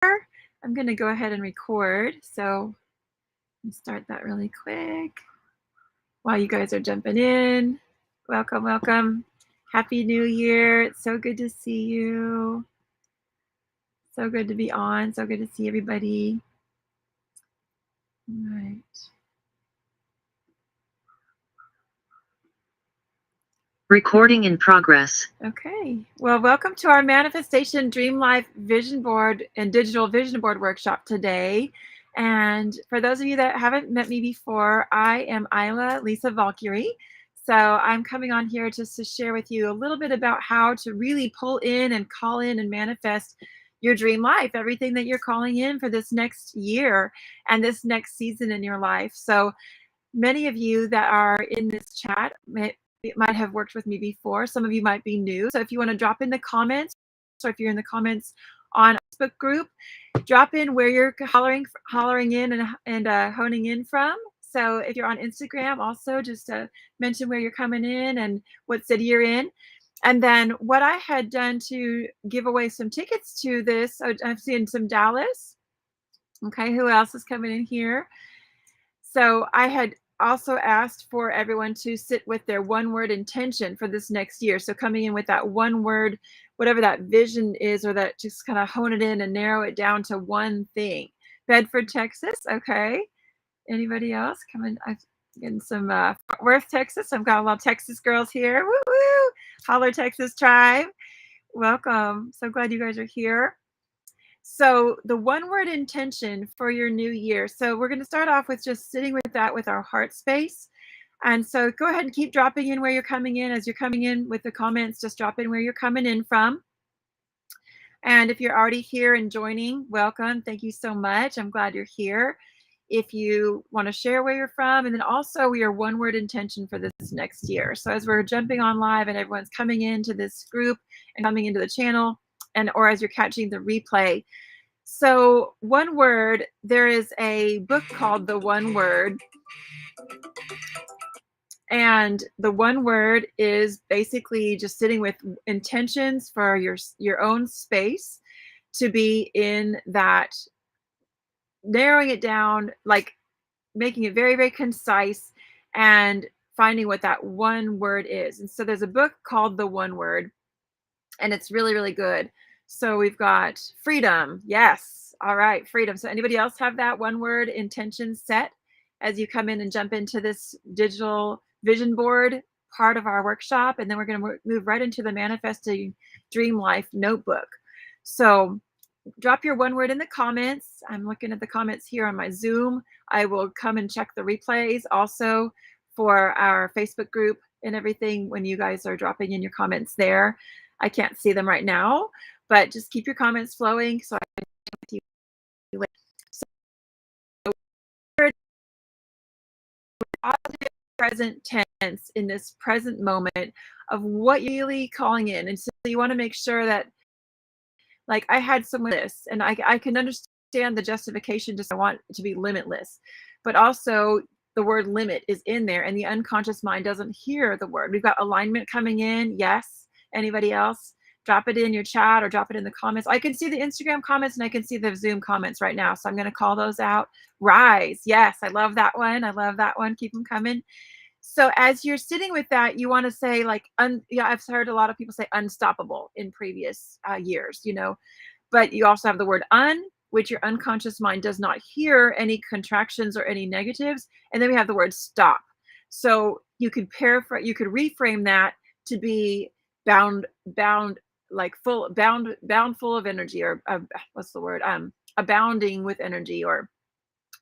I'm going to go ahead and record. So let's start that really quick while you guys are jumping in. Welcome, welcome. Happy New Year. It's so good to see you. So good to be on. So good to see everybody. All right. Recording in progress. Okay. Well, welcome to our Manifestation Dream Life Vision Board and Digital Vision Board workshop today. And for those of you that haven't met me before, I am Isla Lisa Valkyrie. So I'm coming on here just to share with you a little bit about how to really pull in and call in and manifest your dream life, everything that you're calling in for this next year and this next season in your life. So many of you that are in this chat might have worked with me before. Some of you might be new. So if you want to drop in the comments, or if you're in the comments on Facebook group, drop in where you're hollering in and honing in from. So if you're on Instagram, also just mention where you're coming in and what city you're in. And then what I had done to give away some tickets to this, I've seen some Dallas. Okay, who else is coming in here? So I had also asked for everyone to sit with their one word intention for this next year. So coming in with that one word, whatever that vision is, or that just kind of hone it in and narrow it down to one thing. Bedford, Texas. Okay. Anybody else? Coming, I'm getting some Fort Worth, Texas. I've got a lot of Texas girls here. Woo woo. Holler, Texas tribe. Welcome. So glad you guys are here. So the one word intention for your new year. So we're going to start off with just sitting with that with our heart space. And so go ahead and keep dropping in where you're coming in. As you're coming in with the comments, just drop in where you're coming in from. And if you're already here and joining, welcome. Thank you so much. I'm glad you're here. If you want to share where you're from, and then also your one word intention for this next year. So as we're jumping on live and everyone's coming into this group and coming into the channel, or as you're catching the replay. So one word, there is a book called The One Word. And the one word is basically just sitting with intentions for your own space to be in that, narrowing it down, like making it very, very concise and finding what that one word is. And so there's a book called The One Word, and it's really, really good. So we've got freedom. Yes. All right. Freedom. So anybody else have that one word intention set as you come in and jump into this digital vision board part of our workshop? And then we're going to move right into the manifesting dream life notebook. So drop your one word in the comments. I'm looking at the comments here on my Zoom. I will come and check the replays also for our Facebook group and everything when you guys are dropping in your comments there. I can't see them right now, but just keep your comments flowing so I can with you later. So positive present tense in this present moment of what you're really calling in. And so you want to make sure that, like, I had someone this, and I can understand the justification, just I want it to be limitless, but also the word limit is in there and the unconscious mind doesn't hear the word. We've got alignment coming in. Yes. Anybody else? Drop it in your chat or drop it in the comments. I can see the Instagram comments and I can see the Zoom comments right now. So I'm going to call those out. Rise. Yes. I love that one. I love that one. Keep them coming. So as you're sitting with that, you want to say, like, I've heard a lot of people say unstoppable in previous years, but you also have the word which your unconscious mind does not hear any contractions or any negatives. And then we have the word stop. So you could reframe that to be bound, like bound full of energy, or what's the word? Abounding with energy, or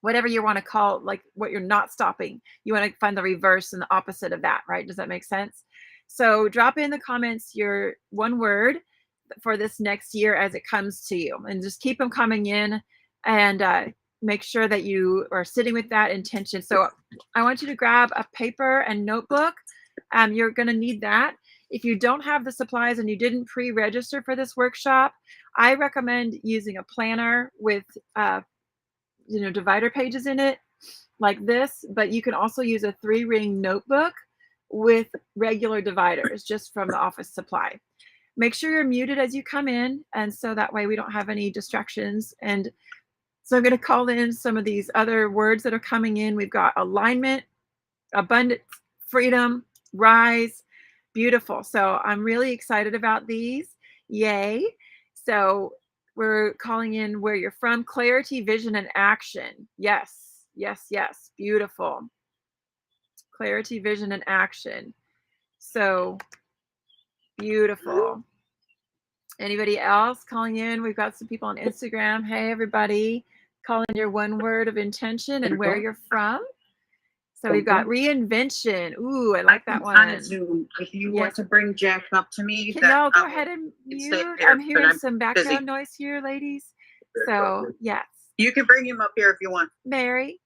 whatever you want to call, like what you're not stopping. You want to find the reverse and the opposite of that, right? Does that make sense? So drop in the comments your one word for this next year as it comes to you, and just keep them coming in, and make sure that you are sitting with that intention. So I want you to grab a paper and notebook. You're going to need that. If you don't have the supplies and you didn't pre-register for this workshop, I recommend using a planner with divider pages in it like this, but you can also use a 3-ring notebook with regular dividers just from the office supply. Make sure you're muted as you come in, and so that way we don't have any distractions. And so I'm going to call in some of these other words that are coming in. We've got alignment, abundance, freedom, rise. Beautiful. So I'm really excited about these. Yay. So we're calling in where you're from, clarity, vision, and action. Yes, yes, yes. Beautiful. Clarity, vision, and action. So beautiful. Anybody else calling in? We've got some people on Instagram. Hey, everybody. Call in your one word of intention and where you're from. So we've got reinvention. Ooh, I like that one. Zoom. If you want to bring Jack up to me, can y'all go ahead and mute? I'm hearing some background noise here, ladies. So yes. You can bring him up here if you want. Mary,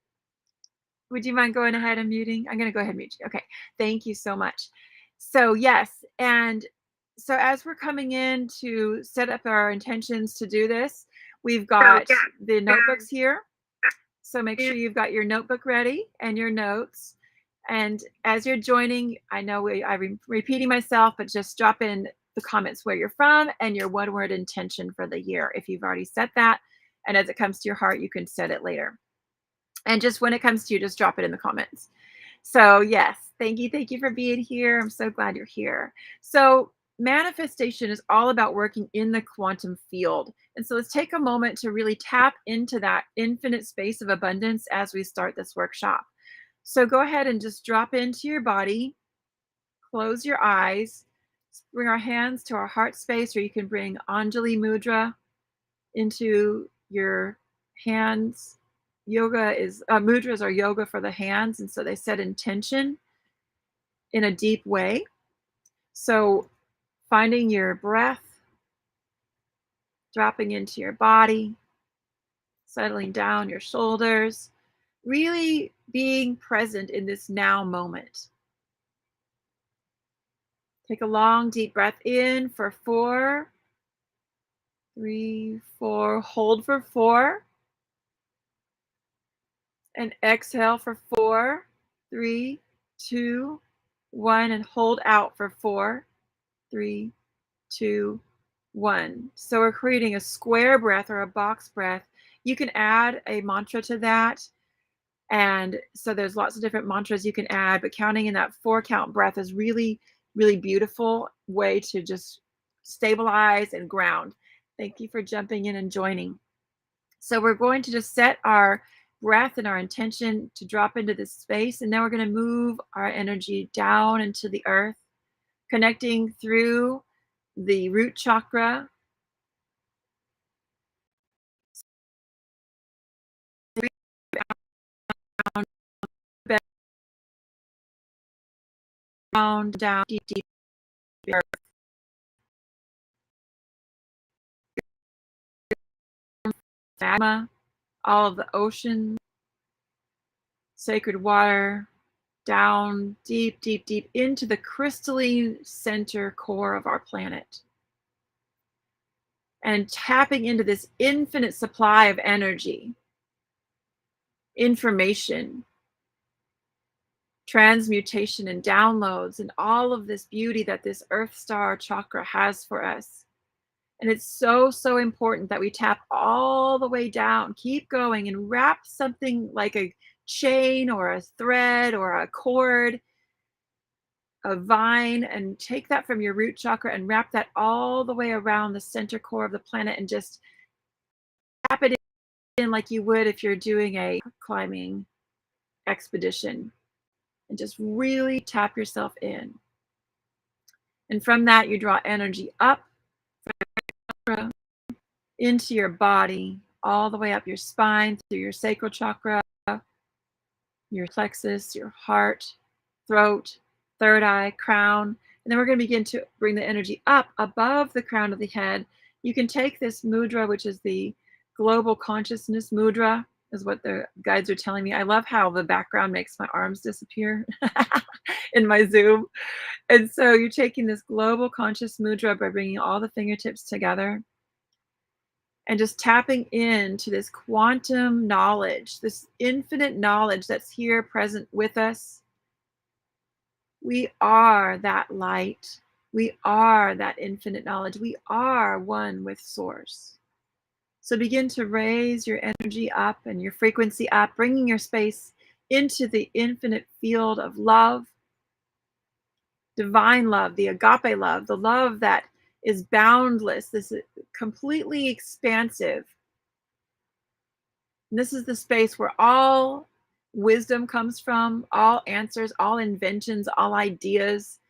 would you mind going ahead and muting? I'm going to go ahead and mute you. Okay. Thank you so much. So yes. And so as we're coming in to set up our intentions to do this, we've got the notebooks here. So make sure you've got your notebook ready and your notes. And as you're joining, I know I'm repeating myself, but just drop in the comments where you're from and your one word intention for the year if you've already set that. And as it comes to your heart, you can set it later. And just when it comes to you, just drop it in the comments. So yes, thank you for being here. I'm so glad you're here. So manifestation is all about working in the quantum field. And so let's take a moment to really tap into that infinite space of abundance as we start this workshop. So go ahead and just drop into your body, close your eyes, bring our hands to our heart space, or you can bring Anjali Mudra into your hands. Mudras are yoga for the hands, and so they set intention in a deep way. So finding your breath, dropping into your body, settling down your shoulders, really being present in this now moment. Take a long, deep breath in for 4, 3, 4. Hold for 4. And exhale for 4, 3, 2, 1. And hold out for 4, 3, 2, 1. So we're creating a square breath or a box breath. You can add a mantra to that. And so there's lots of different mantras you can add, but counting in that 4 count breath is really, really beautiful way to just stabilize and ground. Thank you for jumping in and joining. So we're going to just set our breath and our intention to drop into this space. And now we're going to move our energy down into the earth, connecting through the root chakra, down, deep, deep earth. Magma, all of the ocean, sacred water, down deep, deep, deep into the crystalline center core of our planet. And tapping into this infinite supply of energy, information, transmutation, and downloads, and all of this beauty that this Earth Star chakra has for us. And it's so, so important that we tap all the way down, keep going, and wrap something like a chain or a thread or a cord, a vine, and take that from your root chakra and wrap that all the way around the center core of the planet and just tap it in like you would if you're doing a climbing expedition. And just really tap yourself in. And from that, you draw energy up into your body, all the way up your spine, through your sacral chakra, your plexus, your heart, throat, third eye, crown. And then we're going to begin to bring the energy up above the crown of the head. You can take this mudra, which is the global consciousness mudra, is what the guides are telling me. I love how the background makes my arms disappear in my Zoom. And so you're taking this global conscious mudra by bringing all the fingertips together and just tapping into this quantum knowledge, this infinite knowledge that's here present with us. We are that light. We are that infinite knowledge. We are one with Source. So begin to raise your energy up and your frequency up, bringing your space into the infinite field of love, divine love, the agape love, the love that is boundless. This is completely expansive. And this is the space where all wisdom comes from, all answers, all inventions, all ideas.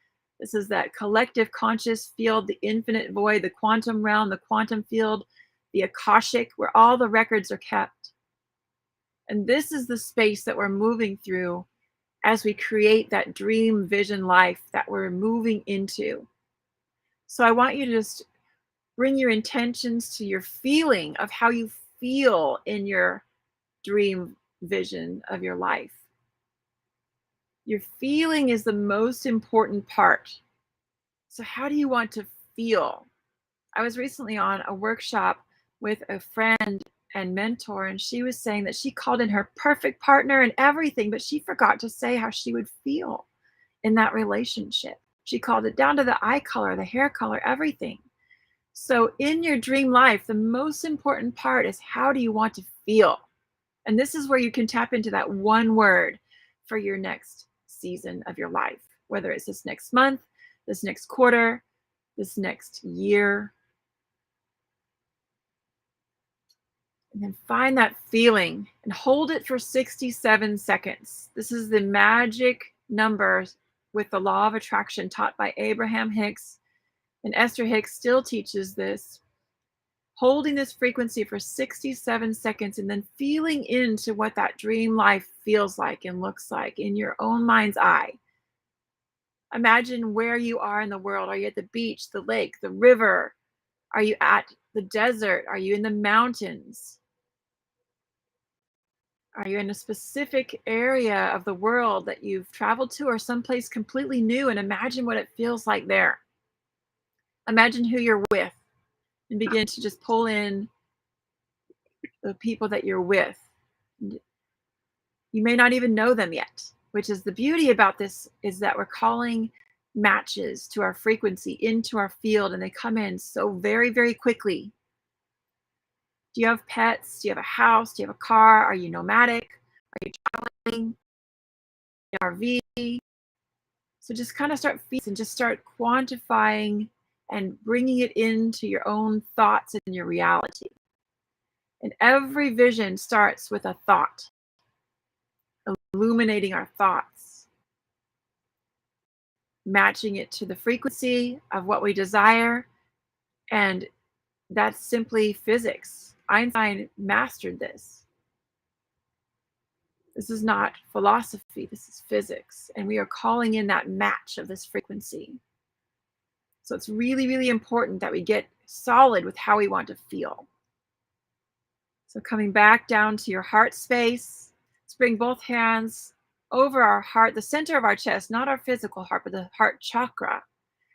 This is that collective conscious field, the infinite void, the quantum realm, the quantum field, the Akashic, where all the records are kept. And this is the space that we're moving through as we create that dream vision life that we're moving into. So I want you to just bring your intentions to your feeling of how you feel in your dream vision of your life. Your feeling is the most important part. So how do you want to feel? I was recently on a workshop with a friend and mentor, and she was saying that she called in her perfect partner and everything, but she forgot to say how she would feel in that relationship. She called it down to the eye color, the hair color, everything. So in your dream life, the most important part is how do you want to feel? And this is where you can tap into that one word for your next season of your life, whether it's this next month, this next quarter, this next year. And then find that feeling and hold it for 67 seconds. This is the magic number with the law of attraction taught by Abraham Hicks. And Esther Hicks still teaches this. Holding this frequency for 67 seconds and then feeling into what that dream life feels like and looks like in your own mind's eye. Imagine where you are in the world. Are you at the beach, the lake, the river? Are you at the desert? Are you in the mountains? Are you in a specific area of the world that you've traveled to or someplace completely new? And imagine what it feels like there. Imagine who you're with and begin to just pull in the people that you're with. You may not even know them yet, which is the beauty about this, is that we're calling matches to our frequency into our field, and they come in so very, very quickly. Do you have pets? Do you have a house? Do you have a car? Are you nomadic? Are you traveling? RV? So just kind of start feeling and just start quantifying and bringing it into your own thoughts and your reality. And every vision starts with a thought, illuminating our thoughts, matching it to the frequency of what we desire. And that's simply physics. Einstein mastered this. This is not philosophy, this is physics. And we are calling in that match of this frequency. So it's really, really important that we get solid with how we want to feel. So coming back down to your heart space, let's bring both hands over our heart, the center of our chest, not our physical heart, but the heart chakra.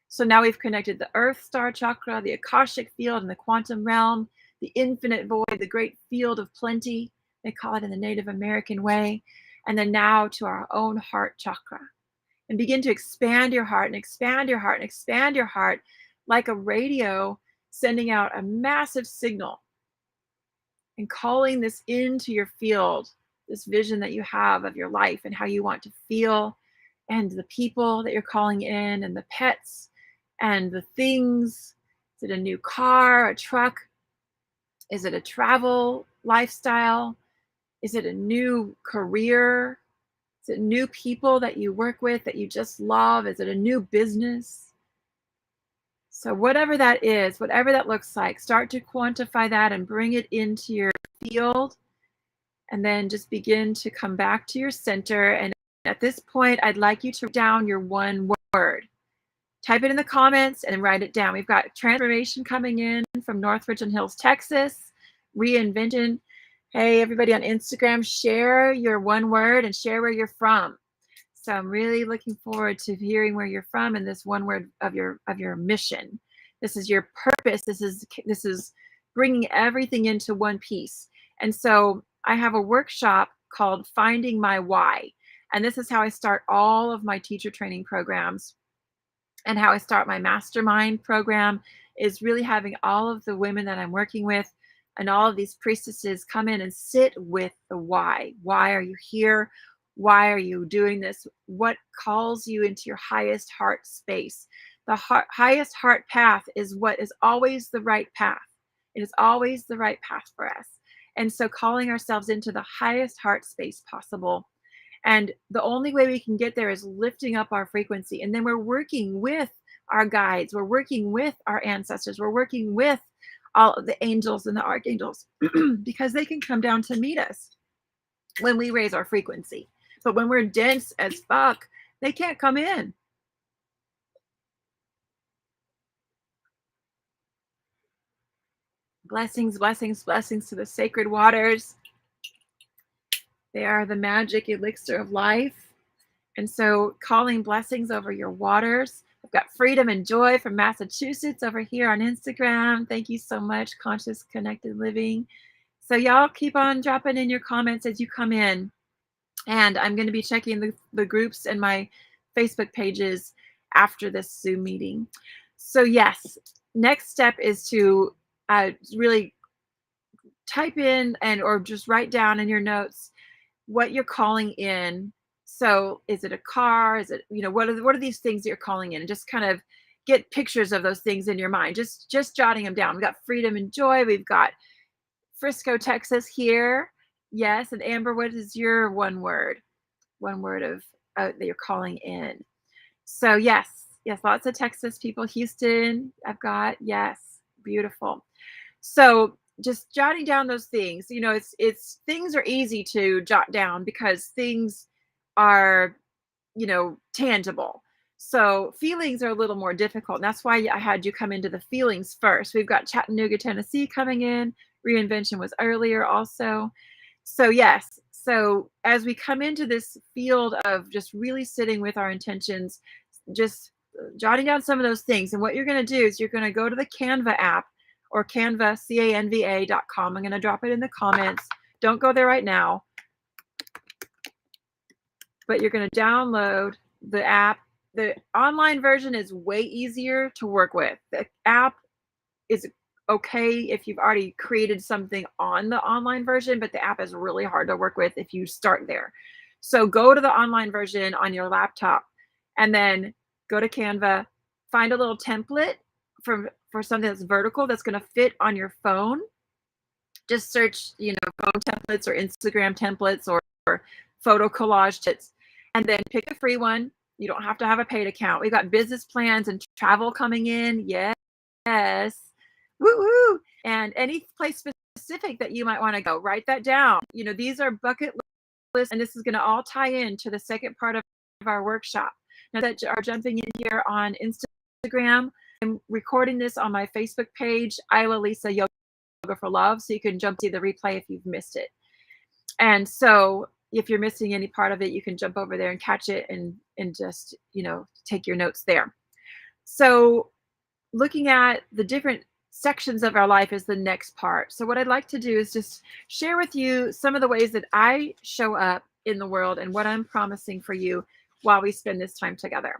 So now we've connected the earth star chakra, the Akashic field, and the quantum realm, the infinite void, the great field of plenty, they call it in the Native American way. And then now to our own heart chakra. And begin to expand your heart and expand your heart and expand your heart like a radio sending out a massive signal and calling this into your field, this vision that you have of your life and how you want to feel, and the people that you're calling in, and the pets and the things. Is it a new car, a truck? Is it a travel lifestyle? Is it a new career? Is it new people that you work with that you just love? Is it a new business? So whatever that is, whatever that looks like, start to quantify that and bring it into your field. And then just begin to come back to your center. And at this point, I'd like you to write down your one word. Type it in the comments and write it down. We've got transformation coming in from Northridge and Hills, Texas. Reinvention. Hey, everybody on Instagram, share your one word and share where you're from. So I'm really looking forward to hearing where you're from and this one word of your mission. This is your purpose. This is bringing everything into one piece. And so I have a workshop called Finding My Why. And this is how I start all of my teacher training programs. and how I start my mastermind program is really having all of the women that I'm working with and all of these priestesses come in and sit with the why. Why are you here? Why are you doing this? What calls you into your highest heart space? The highest heart path is what is always the right path. It is always the right path for us. And so calling ourselves into the highest heart space possible. And the only way we can get there is lifting up our frequency. And then we're working with our guides. We're working with our ancestors. We're working with all of the angels and the archangels because they can come down to meet us when we raise our frequency. But when we're dense as fuck, they can't come in. Blessings, blessings, blessings to the sacred waters. They are the magic elixir of life. And so calling blessings over your waters. I've got Freedom and Joy from Massachusetts over here on Instagram. Thank you so much, Conscious Connected Living. So y'all keep on dropping in your comments as you come in. And I'm going to be checking the groups and my Facebook pages after this Zoom meeting. So yes, next step is to really type in or just write down in your notes what you're calling in. So is it a car? Is it, what are these things that you're calling in? And just kind of get pictures of those things in your mind. Just jotting them down. We've got Freedom and Joy. We've got Frisco, Texas here. Yes. And Amber, what is your one word of that you're calling in? So yes, lots of Texas people. Houston, I've got, yes, beautiful. So just jotting down those things, it's things are easy to jot down because things are, tangible. So feelings are a little more difficult. And that's why I had you come into the feelings first. We've got Chattanooga, Tennessee coming in. Reinvention was earlier also. So yes. So as we come into this field of just really sitting with our intentions, just jotting down some of those things. And what you're going to do is you're going to go to the Canva app or Canva, canva.com. I'm going to drop it in the comments. Don't go there right now. But you're going to download the app. The online version is way easier to work with. The app is okay if you've already created something on the online version, but the app is really hard to work with if you start there. So go to the online version on your laptop and then go to Canva, find a little template for something that's vertical that's going to fit on your phone. Just search, phone templates or Instagram templates or photo collage tips, and then pick a free one. You don't have to have a paid account. We've got business plans and travel coming in. Yes. Woo-woo. And any place specific that you might want to go, write that down. These are bucket lists, and this is going to all tie into the second part of our workshop. Now that are jumping in here on Instagram, I'm recording this on my Facebook page, Isla Lisa Yoga for Love, so you can jump to the replay if you've missed it. And so if you're missing any part of it, you can jump over there and catch it and just, take your notes there. So looking at the different sections of our life is the next part. So what I'd like to do is just share with you some of the ways that I show up in the world and what I'm promising for you while we spend this time together.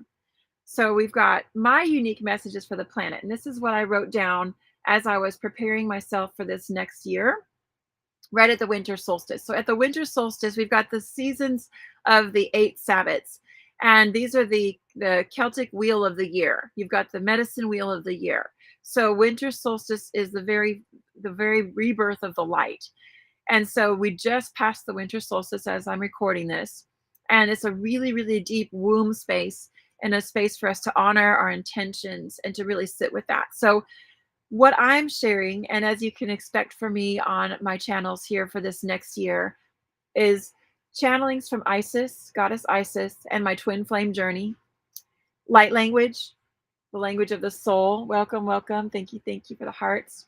So we've got my unique messages for the planet. And this is what I wrote down as I was preparing myself for this next year, right at the winter solstice. So at the winter solstice, we've got the seasons of the 8 Sabbats. And these are the Celtic wheel of the year. You've got the medicine wheel of the year. So winter solstice is the very rebirth of the light. And so we just passed the winter solstice as I'm recording this. And it's a really, really deep womb space and a space for us to honor our intentions and to really sit with that. So what I'm sharing, and as you can expect from me on my channels here for this next year, is channelings from Isis, Goddess Isis, and my twin flame journey. Light language, the language of the soul. Welcome, welcome. Thank you for the hearts.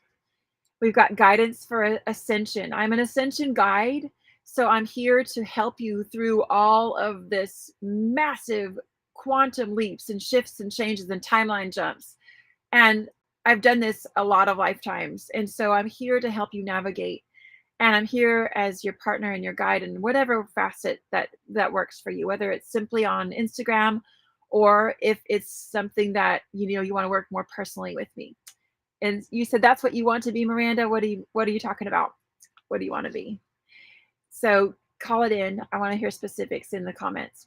We've got guidance for Ascension. I'm an Ascension guide, so I'm here to help you through all of this massive quantum leaps and shifts and changes and timeline jumps. And I've done this a lot of lifetimes. And so I'm here to help you navigate. And I'm here as your partner and your guide in whatever facet that works for you, whether it's simply on Instagram or if it's something that, you want to work more personally with me. And you said that's what you want to be, Miranda. What are you talking about? What do you want to be? So call it in. I want to hear specifics in the comments.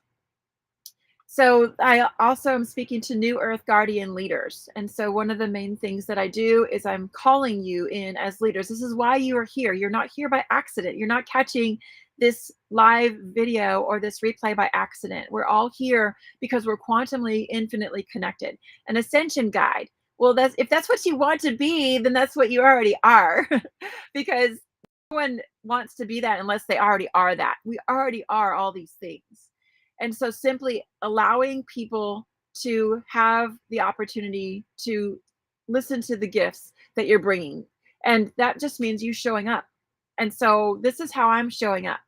So I also am speaking to New Earth Guardian leaders. And so one of the main things that I do is I'm calling you in as leaders. This is why you are here. You're not here by accident. You're not catching this live video or this replay by accident. We're all here because we're quantumly infinitely connected. An ascension guide. Well, if that's what you want to be, then that's what you already are. Because no one wants to be that unless they already are that. We already are all these things. And so simply allowing people to have the opportunity to listen to the gifts that you're bringing. And that just means you showing up. And so this is how I'm showing up.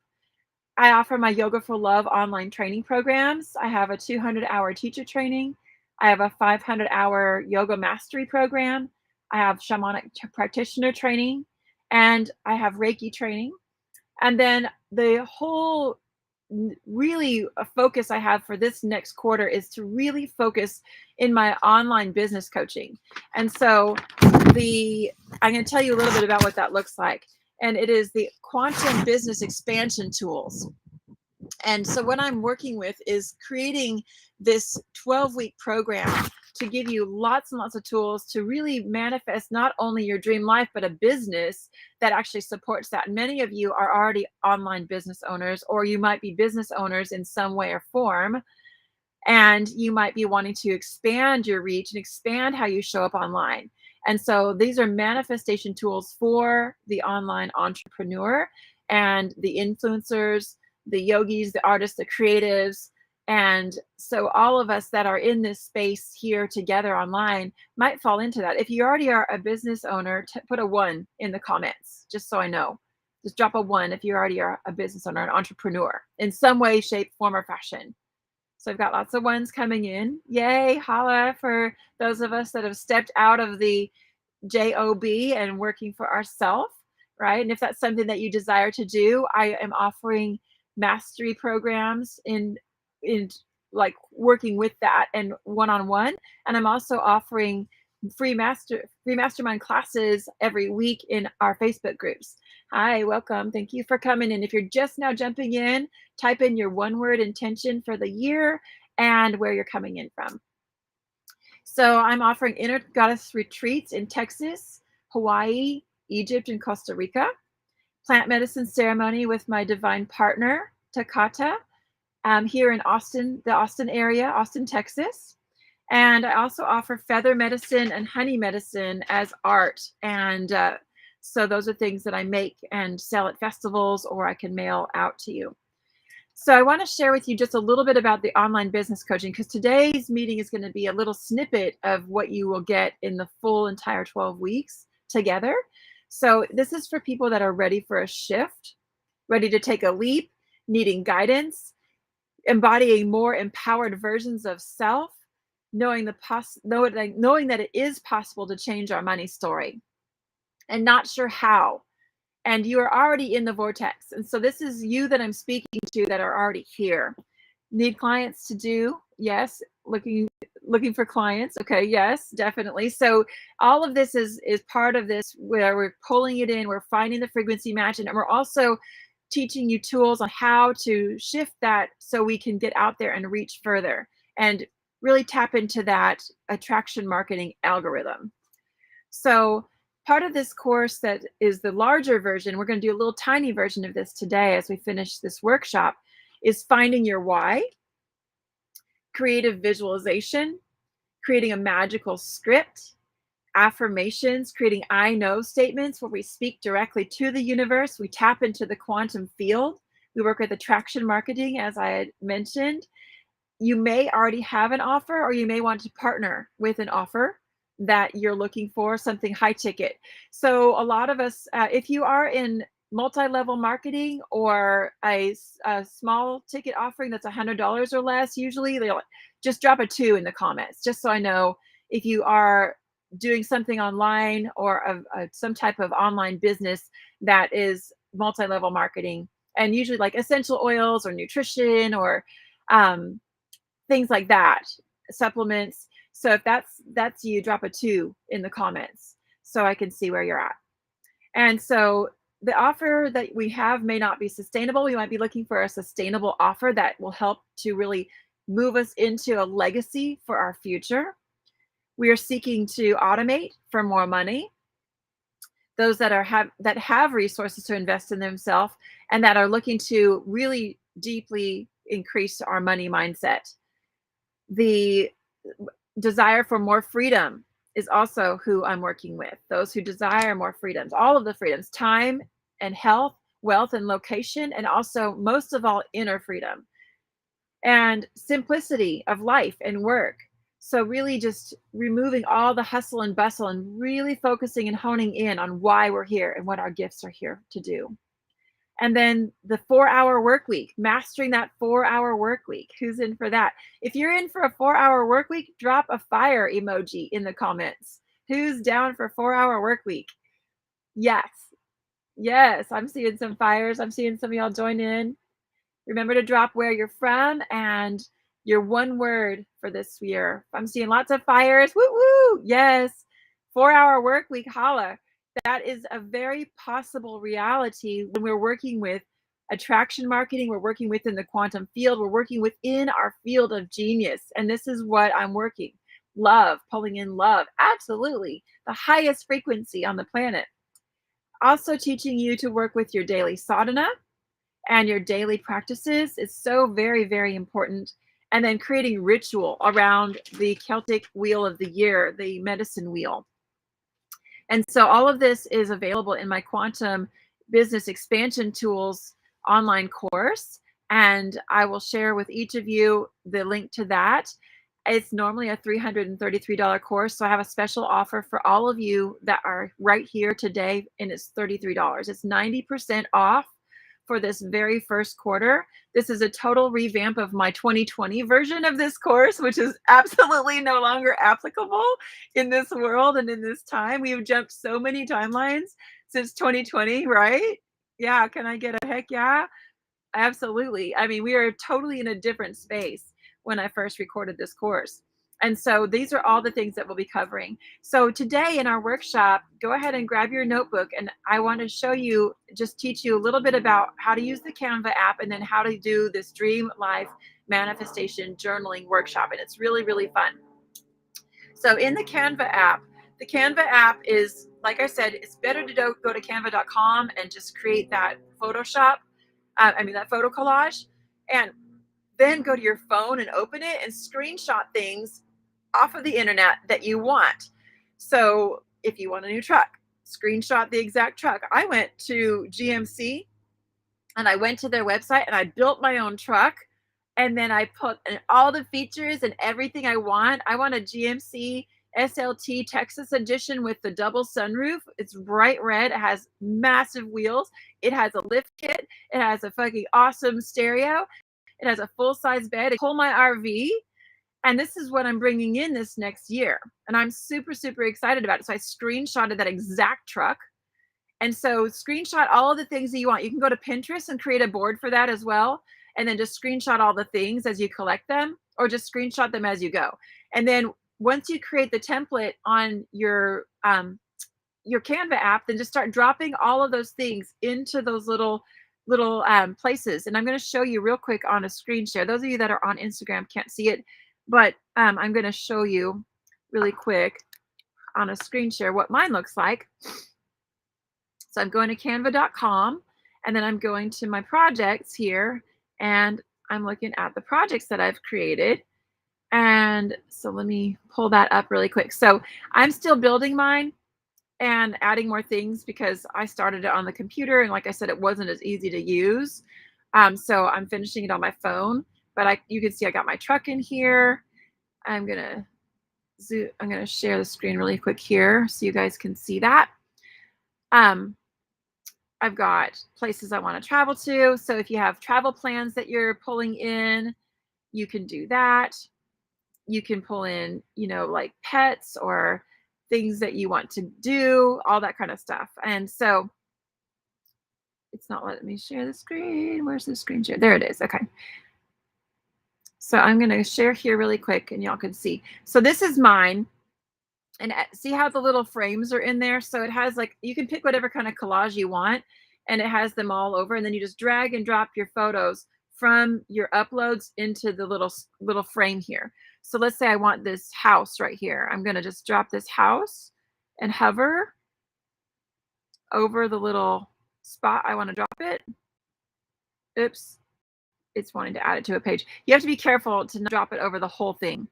I offer my Yoga for Love online training programs. I have a 200-hour teacher training. I have a 500-hour yoga mastery program. I have shamanic practitioner training, and I have Reiki training. And then the whole really a focus I have for this next quarter is to really focus in my online business coaching. And so I'm going to tell you a little bit about what that looks like. And it is the quantum business expansion tools. And so what I'm working with is creating this 12-week program to give you lots and lots of tools to really manifest not only your dream life, but a business that actually supports that. Many of you are already online business owners, or you might be business owners in some way or form. And you might be wanting to expand your reach and expand how you show up online. And so these are manifestation tools for the online entrepreneur and the influencers, the yogis, the artists, the creatives. And so all of us that are in this space here together online might fall into that. If you already are a business owner, put a 1 in the comments, just so I know. Just drop a 1 if you already are a business owner, an entrepreneur in some way, shape, form, or fashion. So I've got lots of 1s coming in. Yay, holla for those of us that have stepped out of the job and working for ourselves, right? And if that's something that you desire to do, I am offering mastery programs in like working with that and one-on-one. And I'm also offering free mastermind classes every week in our Facebook groups. Hi, welcome. Thank you for coming in. If you're just now jumping in, type in your 1-word intention for the year and where you're coming in from. So I'm offering inner goddess retreats in Texas, Hawaii, Egypt, and Costa Rica. Plant medicine ceremony with my divine partner, Takata, here in Austin, the Austin area, Austin, Texas. And I also offer feather medicine and honey medicine as art. And so those are things that I make and sell at festivals, or I can mail out to you. So I want to share with you just a little bit about the online business coaching, because today's meeting is going to be a little snippet of what you will get in the full entire 12 weeks together. So this is for people that are ready for a shift, ready to take a leap, needing guidance, embodying more empowered versions of self, knowing that it is possible to change our money story, and not sure how. And you are already in the vortex. And so this is you that I'm speaking to that are already here. Need clients to do? Yes. Looking for clients. Okay. Yes, definitely. So all of this is part of this, where we're pulling it in, we're finding the frequency match, and we're also teaching you tools on how to shift that so we can get out there and reach further and really tap into that attraction marketing algorithm. So part of this course that is the larger version, we're going to do a little tiny version of this today as we finish this workshop, is finding your why, creative visualization, creating a magical script, affirmations, creating I know statements where we speak directly to the universe. We tap into the quantum field. We work with attraction marketing, as I had mentioned. You may already have an offer, or you may want to partner with an offer that you're looking for, something high ticket. So a lot of us, if you are in multi-level marketing or a small ticket offering that's $100 or less, usually they'll just drop a 2 in the comments, just so I know if you are doing something online or some type of online business that is multi-level marketing, and usually like essential oils or nutrition or things like that. supplements. So if that's you, drop a 2 in the comments so I can see where you're at. And so the offer that we have may not be sustainable. We might be looking for a sustainable offer that will help to really move us into a legacy for our future. We are seeking to automate for more money. Those that have resources to invest in themselves and that are looking to really deeply increase our money mindset. The desire for more freedom is also who I'm working with. Those who desire more freedoms, all of the freedoms, time and health, wealth and location, and also most of all, inner freedom and simplicity of life and work. So really just removing all the hustle and bustle and really focusing and honing in on why we're here and what our gifts are here to do. And then the 4-hour work week, mastering that 4-hour work week. Who's in for that? If you're in for a 4-hour work week, drop a fire emoji in the comments. Who's down for 4-hour work week? Yes. Yes, I'm seeing some fires. I'm seeing some of y'all join in. Remember to drop where you're from and your one word for this year. I'm seeing lots of fires. Woo woo. Yes. 4-hour work week, holla. That is a very possible reality when we're working with attraction marketing. We're working within the quantum field. We're working within our field of genius. And this is what I'm working. Love, pulling in love. Absolutely. The highest frequency on the planet. Also teaching you to work with your daily sadhana and your daily practices is so very, very important. And then creating ritual around the Celtic wheel of the year, the medicine wheel. And so all of this is available in my Quantum Business Expansion Tools online course. And I will share with each of you the link to that. It's normally a $333 course. So I have a special offer for all of you that are right here today, and it's $33. It's 90% off for this very first quarter. This is a total revamp of my 2020 version of this course, which is absolutely no longer applicable in this world and in this time. We've jumped so many timelines since 2020, right? Yeah, can I get a heck yeah? Absolutely. I mean, we are totally in a different space when I first recorded this course. And so these are all the things that we'll be covering. So today in our workshop, go ahead and grab your notebook. And I want to show you, just teach you a little bit about how to use the Canva app and then how to do this Dream Life Manifestation Journaling Workshop. And it's really, really fun. So in the Canva app is, like I said, it's better to go to canva.com and just create that Photoshop. That photo collage, and then go to your phone and open it and screenshot things off of the internet that you want. So if you want a new truck, screenshot the exact truck. I went to GMC and I went to their website and I built my own truck. And then I put in all the features and everything I want. I want a GMC SLT Texas edition with the double sunroof. It's bright red. It has massive wheels. It has a lift kit. It has a fucking awesome stereo. It has a full-size bed. It pull my RV. And this is what I'm bringing in this next year. And I'm super, super excited about it. So I screenshotted that exact truck. And so screenshot all of the things that you want. You can go to Pinterest and create a board for that as well. And then just screenshot all the things as you collect them, or just screenshot them as you go. And then once you create the template on your Canva app, then just start dropping all of those things into those little places. And I'm going to show you real quick on a screen share. Those of you that are on Instagram can't see it, but I'm going to show you really quick on a screen share what mine looks like. So I'm going to canva.com and then I'm going to my projects here and I'm looking at the projects that I've created. And so let me pull that up really quick. So I'm still building mine and adding more things because I started it on the computer. And like I said, it wasn't as easy to use. So I'm finishing it on my phone, but you can see I got my truck in here. I'm going to share the screen really quick here so you guys can see that. I've got places I want to travel to. So if you have travel plans that you're pulling in, you can do that. You can pull in, like pets or things that you want to do, all that kind of stuff. And so it's not letting me share the screen. Where's the screen share? There it is. Okay. So I'm going to share here really quick and y'all can see. So this is mine. And see how the little frames are in there? So it has like, you can pick whatever kind of collage you want, and it has them all over. And then you just drag and drop your photos from your uploads into the little frame here. So let's say I want this house right here. I'm going to just drop this house and hover over the little spot I want to drop it. Oops, it's wanting to add it to a page. You have to be careful to not drop it over the whole thing.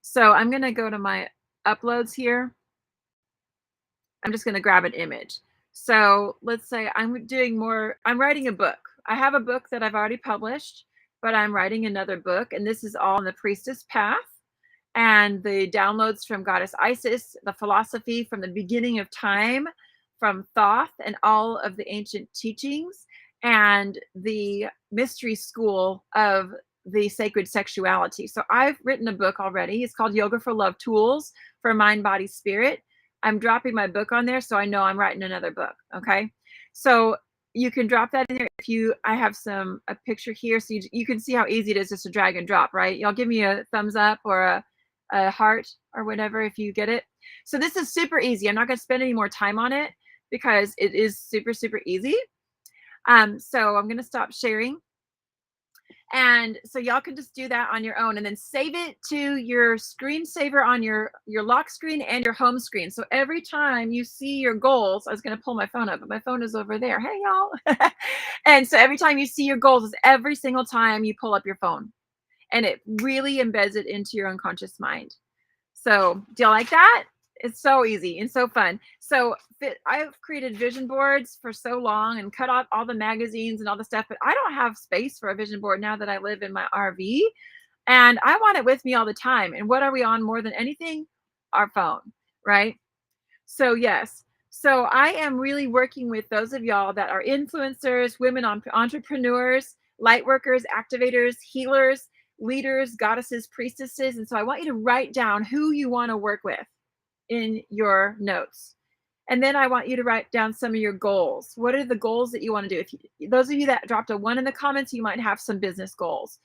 So I'm going to go to my uploads here. I'm just going to grab an image. So let's say I'm writing a book. I have a book that I've already published, but I'm writing another book, and this is all in the priestess path and the downloads from Goddess Isis, the philosophy from the beginning of time, from Thoth and all of the ancient teachings, and the mystery school of the sacred sexuality. So I've written a book already. It's called Yoga for Love Tools for Mind, Body, Spirit. I'm dropping my book on there, so I know I'm writing another book. Okay. So you can drop that in there. I have a picture here, so you can see how easy it is just to drag and drop, right? Y'all give me a thumbs up or a heart or whatever if you get it. So this is super easy. I'm not going to spend any more time on it because it is super, super easy. So I'm going to stop sharing. And so y'all can just do that on your own and then save it to your screensaver on your lock screen and your home screen. So every time you see your goals, I was going to pull my phone up, but my phone is over there. Hey, y'all. And so every time you see your goals is every single time you pull up your phone, and it really embeds it into your unconscious mind. So do you like that? It's so easy and so fun. So I've created vision boards for so long and cut off all the magazines and all the stuff, but I don't have space for a vision board now that I live in my RV, and I want it with me all the time. And what are we on more than anything? Our phone, right? So yes. So I am really working with those of y'all that are influencers, women entrepreneurs, light workers, activators, healers, leaders, goddesses, priestesses. And so I want you to write down who you want to work with in your notes. And then I want you to write down some of your goals. What are the goals that you want to do? Those of you that dropped a 1 in the comments, you might have some business goals.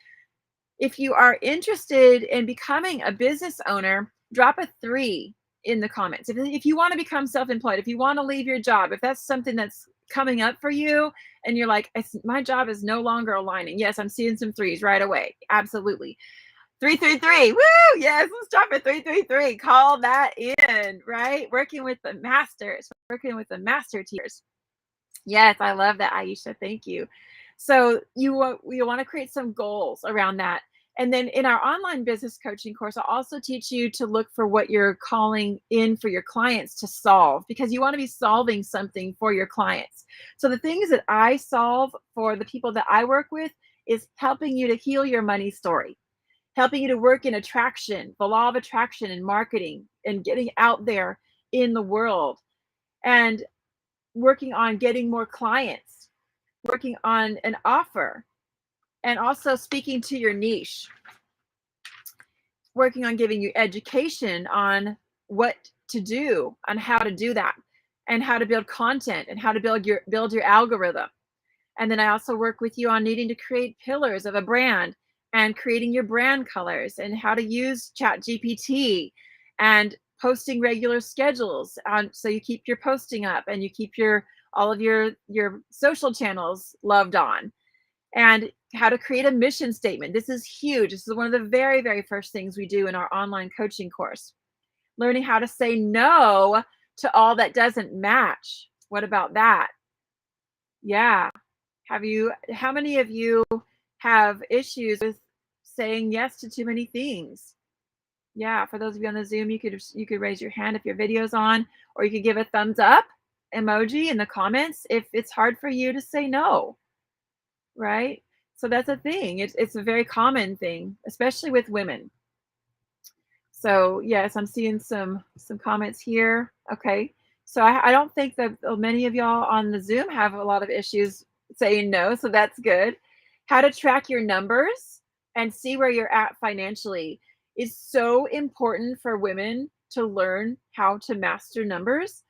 If you are interested in becoming a business owner, drop a 3 in the comments. If you want to become self-employed, if you want to leave your job, if that's something that's coming up for you and you're like, my job is no longer aligning. Yes, I'm seeing some 3s right away. Absolutely. 333. Woo! Yes, let's drop it. 333. Call that in, right? Working with the masters, working with the master teachers. Yes, I love that, Aisha. Thank you. So you want to create some goals around that. And then in our online business coaching course, I'll also teach you to look for what you're calling in for your clients to solve, because you want to be solving something for your clients. So the things that I solve for the people that I work with is helping you to heal your money story, helping you to work in attraction, the law of attraction and marketing and getting out there in the world, and working on getting more clients, working on an offer, and also speaking to your niche, working on giving you education on what to do, on how to do that, and how to build content and how to build your algorithm. And then I also work with you on needing to create pillars of a brand and creating your brand colors and how to use ChatGPT and posting regular schedules on, so you keep your posting up and you keep all of your social channels loved on, and how to create a mission statement. This is huge. This is one of the very, very first things we do in our online coaching course. Learning how to say no to all that doesn't match. What about that? Yeah. How many of you have issues with saying yes to too many things? Yeah, for those of you on the Zoom, you could raise your hand if your video's on, or you could give a thumbs up emoji in the comments if it's hard for you to say no, right? So that's a thing. It's a very common thing, especially with women. So yes, I'm seeing some comments here. Okay. So I don't think that many of y'all on the Zoom have a lot of issues saying no, so that's good. How to track your numbers and see where you're at financially is so important for women to learn how to master numbers.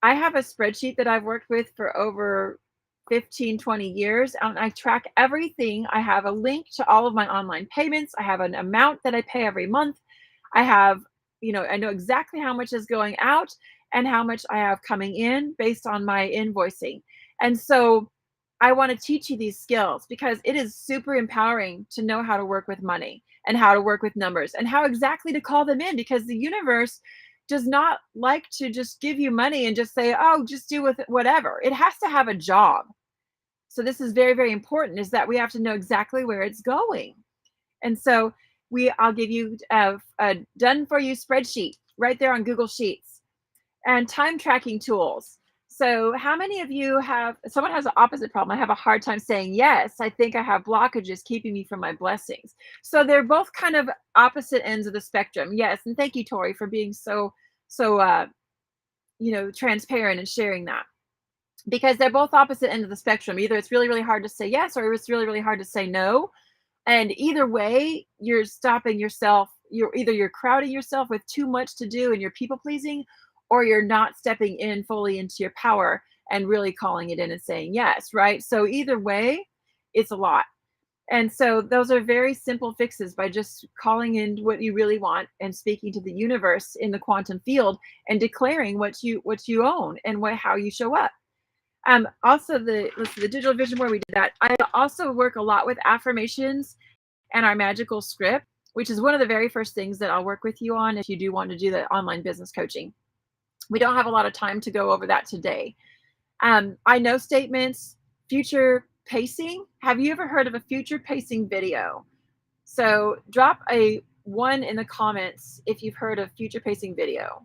I have a spreadsheet that I've worked with for over 15, 20 years. And I track everything. I have a link to all of my online payments. I have an amount that I pay every month. I have, I know exactly how much is going out and how much I have coming in based on my invoicing. And so I want to teach you these skills because it is super empowering to know how to work with money and how to work with numbers and how exactly to call them in, because the universe does not like to just give you money and just say, oh, just do with it whatever. It has to have a job. So this is very, very important, is that we have to know exactly where it's going. And so I'll give you a done for you spreadsheet right there on Google Sheets, and time tracking tools. So how many of you someone has an opposite problem? I have a hard time saying yes. I think I have blockages keeping me from my blessings. So they're both kind of opposite ends of the spectrum. Yes. And thank you, Tori, for being so transparent and sharing that, because they're both opposite ends of the spectrum. Either it's really, really hard to say yes, or it's really, really hard to say no. And either way, you're stopping yourself. You're crowding yourself with too much to do and you're people pleasing, or you're not stepping in fully into your power and really calling it in and saying yes, right? So either way, it's a lot. And so those are very simple fixes by just calling in what you really want and speaking to the universe in the quantum field and declaring what you own and how you show up. Also the digital vision board, we did that. I also work a lot with affirmations and our magical script, which is one of the very first things that I'll work with you on if you do want to do the online business coaching. We don't have a lot of time to go over that today. I know statements, future pacing. Have you ever heard of a future pacing video? So drop a 1 in the comments if you've heard of future pacing video.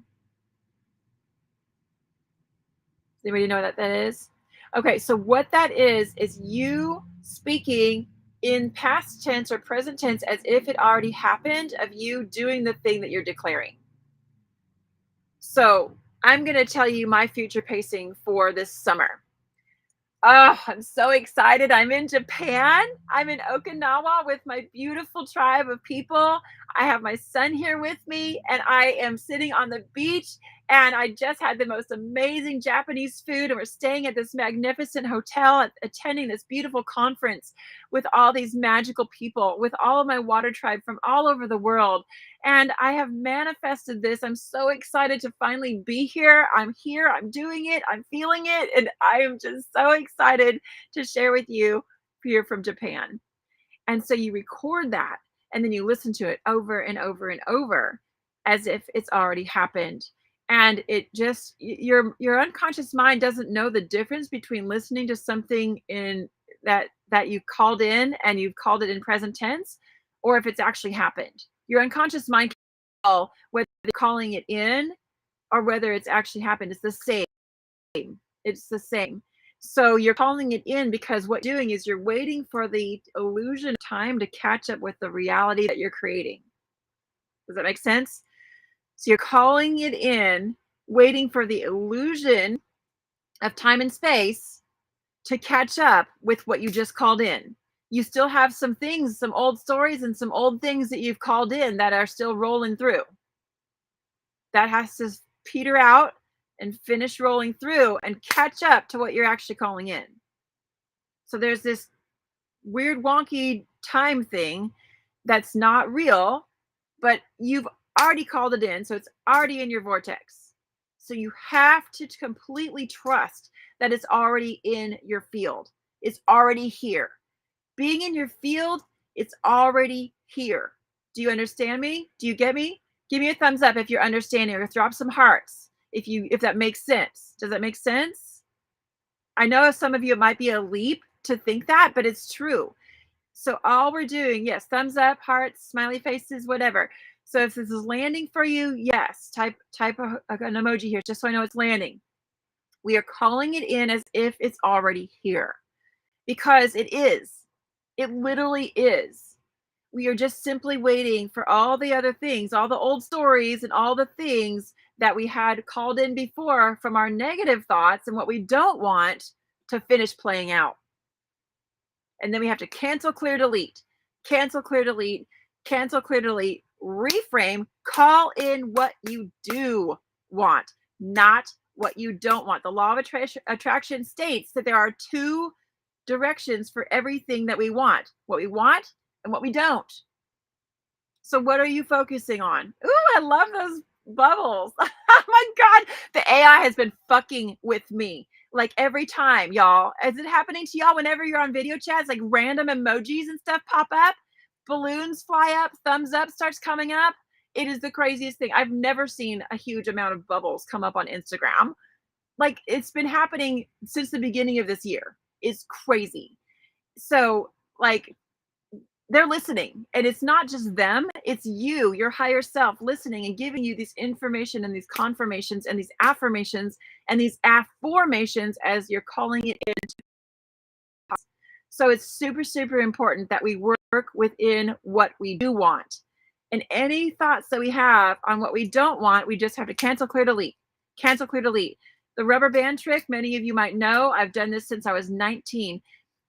Does anybody know what that is? Okay, so what that is you speaking in past tense or present tense as if it already happened, of you doing the thing that you're declaring. So I'm going to tell you my future pacing for this summer. Oh, I'm so excited. I'm in Japan. I'm in Okinawa with my beautiful tribe of people. I have my son here with me, and I am sitting on the beach, and I just had the most amazing Japanese food, and we're staying at this magnificent hotel, attending this beautiful conference with all these magical people, with all of my water tribe from all over the world. And I have manifested this. I'm so excited to finally be here. I'm here. I'm doing it. I'm feeling it. And I am just so excited to share with you here from Japan. And so you record that and then you listen to it over and over and over as if it's already happened. And it just, your unconscious mind doesn't know the difference between listening to something in that you called in and you've called it in present tense, or if it's actually happened. Your unconscious mind can tell whether they're calling it in or whether it's actually happened. It's the same. It's the same. So you're calling it in because what you're doing is you're waiting for the illusion of time to catch up with the reality that you're creating. Does that make sense? So you're calling it in, waiting for the illusion of time and space to catch up with what you just called in. You still have some things, some old stories and some old things that you've called in that are still rolling through. That has to peter out and finish rolling through and catch up to what you're actually calling in. So there's this weird wonky time thing that's not real, but you've already called it in, so it's already in your vortex. So you have to completely trust that it's already in your field. It's already here. Being in your field, it's already here. Do you understand me? Do you get me? Give me a thumbs up if you're understanding, or drop some hearts if that makes sense. Does that make sense? I know some of you it might be a leap to think that, but it's true. So all we're doing, yes, thumbs up, hearts, smiley faces, whatever. So if this is landing for you, yes, type an emoji here just so I know it's landing. We are calling it in as if it's already here, because it is. It literally is. We are just simply waiting for all the other things, all the old stories and all the things that we had called in before from our negative thoughts and what we don't want to finish playing out. And then we have to cancel, clear, delete, cancel, clear, delete, cancel, clear, delete, reframe, call in what you do want, not what you don't want. The law of attraction states that there are two directions for everything that we want, what we want and what we don't. So what are you focusing on? Ooh, I love those bubbles. Oh my God. The AI has been fucking with me. Like every time, y'all. Is it happening to y'all whenever you're on video chats? Like random emojis and stuff pop up, balloons fly up, thumbs up starts coming up. It is the craziest thing. I've never seen a huge amount of bubbles come up on Instagram. Like it's been happening since the beginning of this year. It's crazy. So like they're listening, and it's not just them, it's you, your higher self, listening and giving you this information and these confirmations and these affirmations and these afformations as you're calling it in. So it's super, super important that we work within what we do want, and any thoughts that we have on what we don't want, we just have to cancel, clear, delete. Cancel, clear, delete. The rubber band trick, many of you might know, I've done this since I was 19.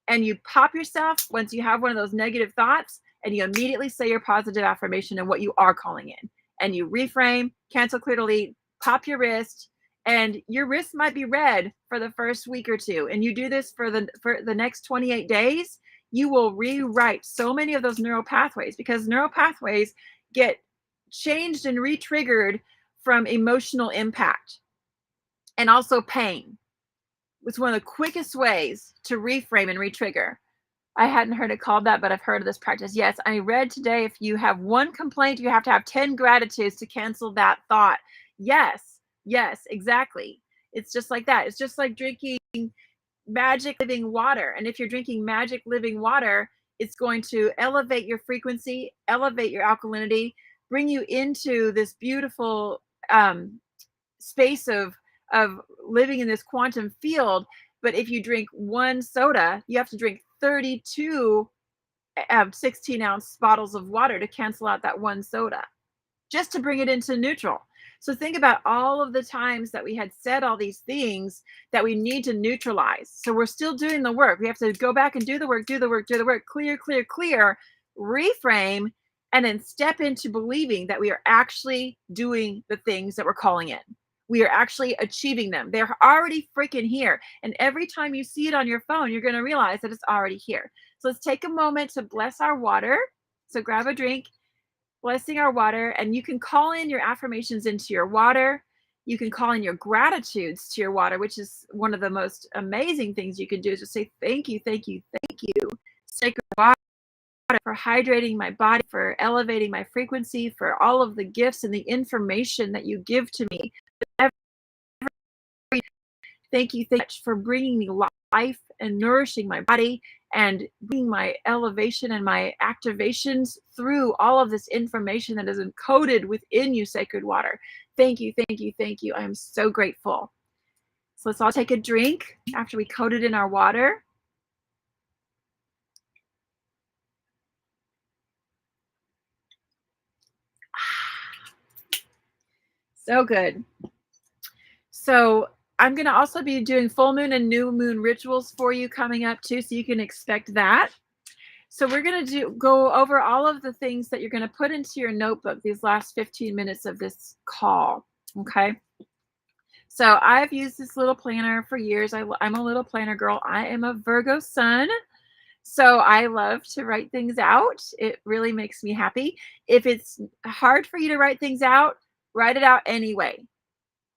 And you pop yourself once you have one of those negative thoughts, and you immediately say your positive affirmation and what you are calling in. And you reframe, cancel, clear, delete, pop your wrist, and your wrist might be red for the first week or two. And you do this for the next 28 days, you will rewrite so many of those neural pathways, because neural pathways get changed and re-triggered from emotional impact and also pain. It's one of the quickest ways to reframe and re-trigger. I hadn't heard it called that, but I've heard of this practice. Yes, I read today, if you have one complaint, you have to have 10 gratitudes to cancel that thought. Yes, yes, exactly. It's just like that. It's just like drinking magic living water. And if you're drinking magic living water, it's going to elevate your frequency, elevate your alkalinity, bring you into this beautiful space of living in this quantum field. But if you drink one soda, you have to drink 32 16-ounce bottles of water to cancel out that one soda, just to bring it into neutral. So think about all of the times that we had said all these things that we need to neutralize. So we're still doing the work. We have to go back and do the work, clear, clear, clear, reframe, and then step into believing that we are actually doing the things that we're calling in. We are actually achieving them. They're already freaking here. And every time you see it on your phone, you're going to realize that it's already here. So let's take a moment to bless our water. So grab a drink, blessing our water, and you can call in your affirmations into your water. You can call in your gratitudes to your water, which is one of the most amazing things you can do, is just say, thank you, thank you, thank you, sacred water, for hydrating my body, for elevating my frequency, for all of the gifts and the information that you give to me. Thank you much for bringing me life and nourishing my body and bringing my elevation and my activations through all of this information that is encoded within you, sacred water. Thank you, thank you, thank you. I am so grateful. So let's all take a drink after we coat it in our water. So good. So I'm going to also be doing full moon and new moon rituals for you coming up too, so you can expect that. So we're going to go over all of the things that you're going to put into your notebook these last 15 minutes of this call. Okay. So I've used this little planner for years. I'm a little planner girl. I am a Virgo sun. So I love to write things out. It really makes me happy. If it's hard for you to write things out, write it out anyway.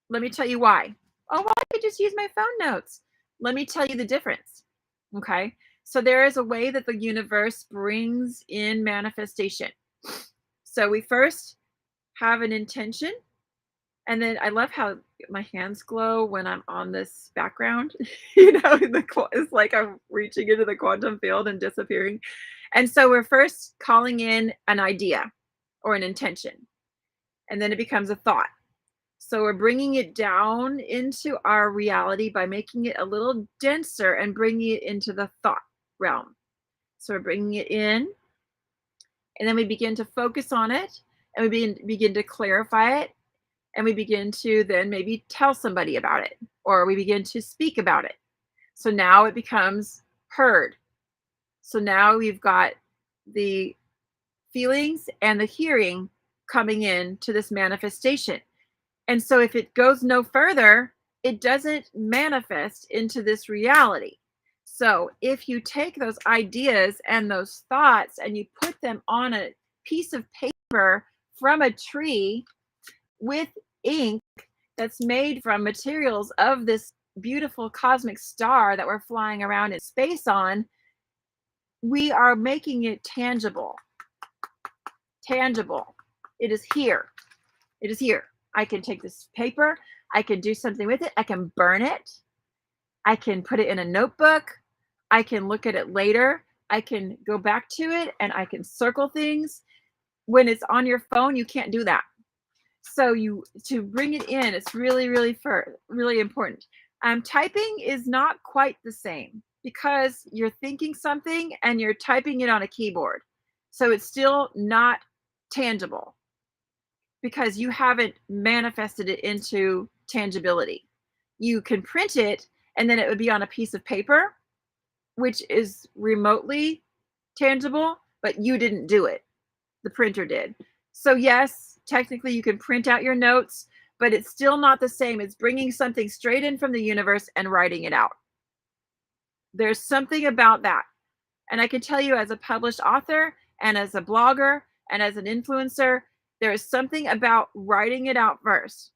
Let me tell you why. Oh, why don't I just use my phone notes? Let me tell you the difference. Okay. So there is a way that the universe brings in manifestation. So we first have an intention. And then I love how my hands glow when I'm on this background. It's like I'm reaching into the quantum field and disappearing. And so we're first calling in an idea or an intention. And then it becomes a thought. So we're bringing it down into our reality by making it a little denser and bringing it into the thought realm. So we're bringing it in, and then we begin to focus on it, and we begin to clarify it, and we begin to then maybe tell somebody about it, or we begin to speak about it. So now it becomes heard. So now we've got the feelings and the hearing coming in to this manifestation. And so if it goes no further, it doesn't manifest into this reality. So if you take those ideas and those thoughts and you put them on a piece of paper from a tree with ink that's made from materials of this beautiful cosmic star that we're flying around in space on, we are making it tangible. Tangible. It is here. It is here. I can take this paper, I can do something with it, I can burn it, I can put it in a notebook, I can look at it later, I can go back to it and I can circle things. When it's on your phone, you can't do that. So to bring it in, it's really, really important. Typing is not quite the same because you're thinking something and you're typing it on a keyboard. So it's still not tangible because you haven't manifested it into tangibility. You can print it and then it would be on a piece of paper, which is remotely tangible, but you didn't do it. The printer did. So yes, technically you can print out your notes, but it's still not the same as bringing something straight in from the universe and writing it out. There's something about that. And I can tell you, as a published author and as a blogger and as an influencer, there is something about writing it out first.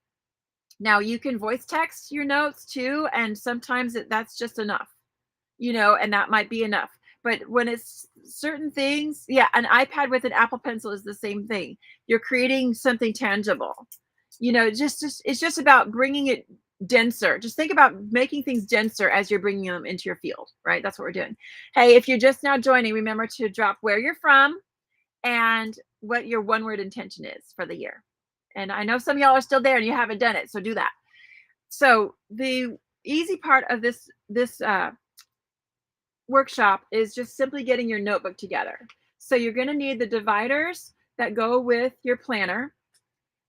Now you can voice text your notes too, and sometimes that's just enough, and that might be enough. But when it's certain things, yeah, an iPad with an Apple Pencil is the same thing. You're creating something tangible. It's just about bringing it denser. Just think about making things denser as you're bringing them into your field, right? That's what we're doing. Hey, if you're just now joining, remember to drop where you're from and what your one-word intention is for the year. And I know some of y'all are still there and you haven't done it, so do that. So the easy part of this workshop is just simply getting your notebook together. So you're going to need the dividers that go with your planner.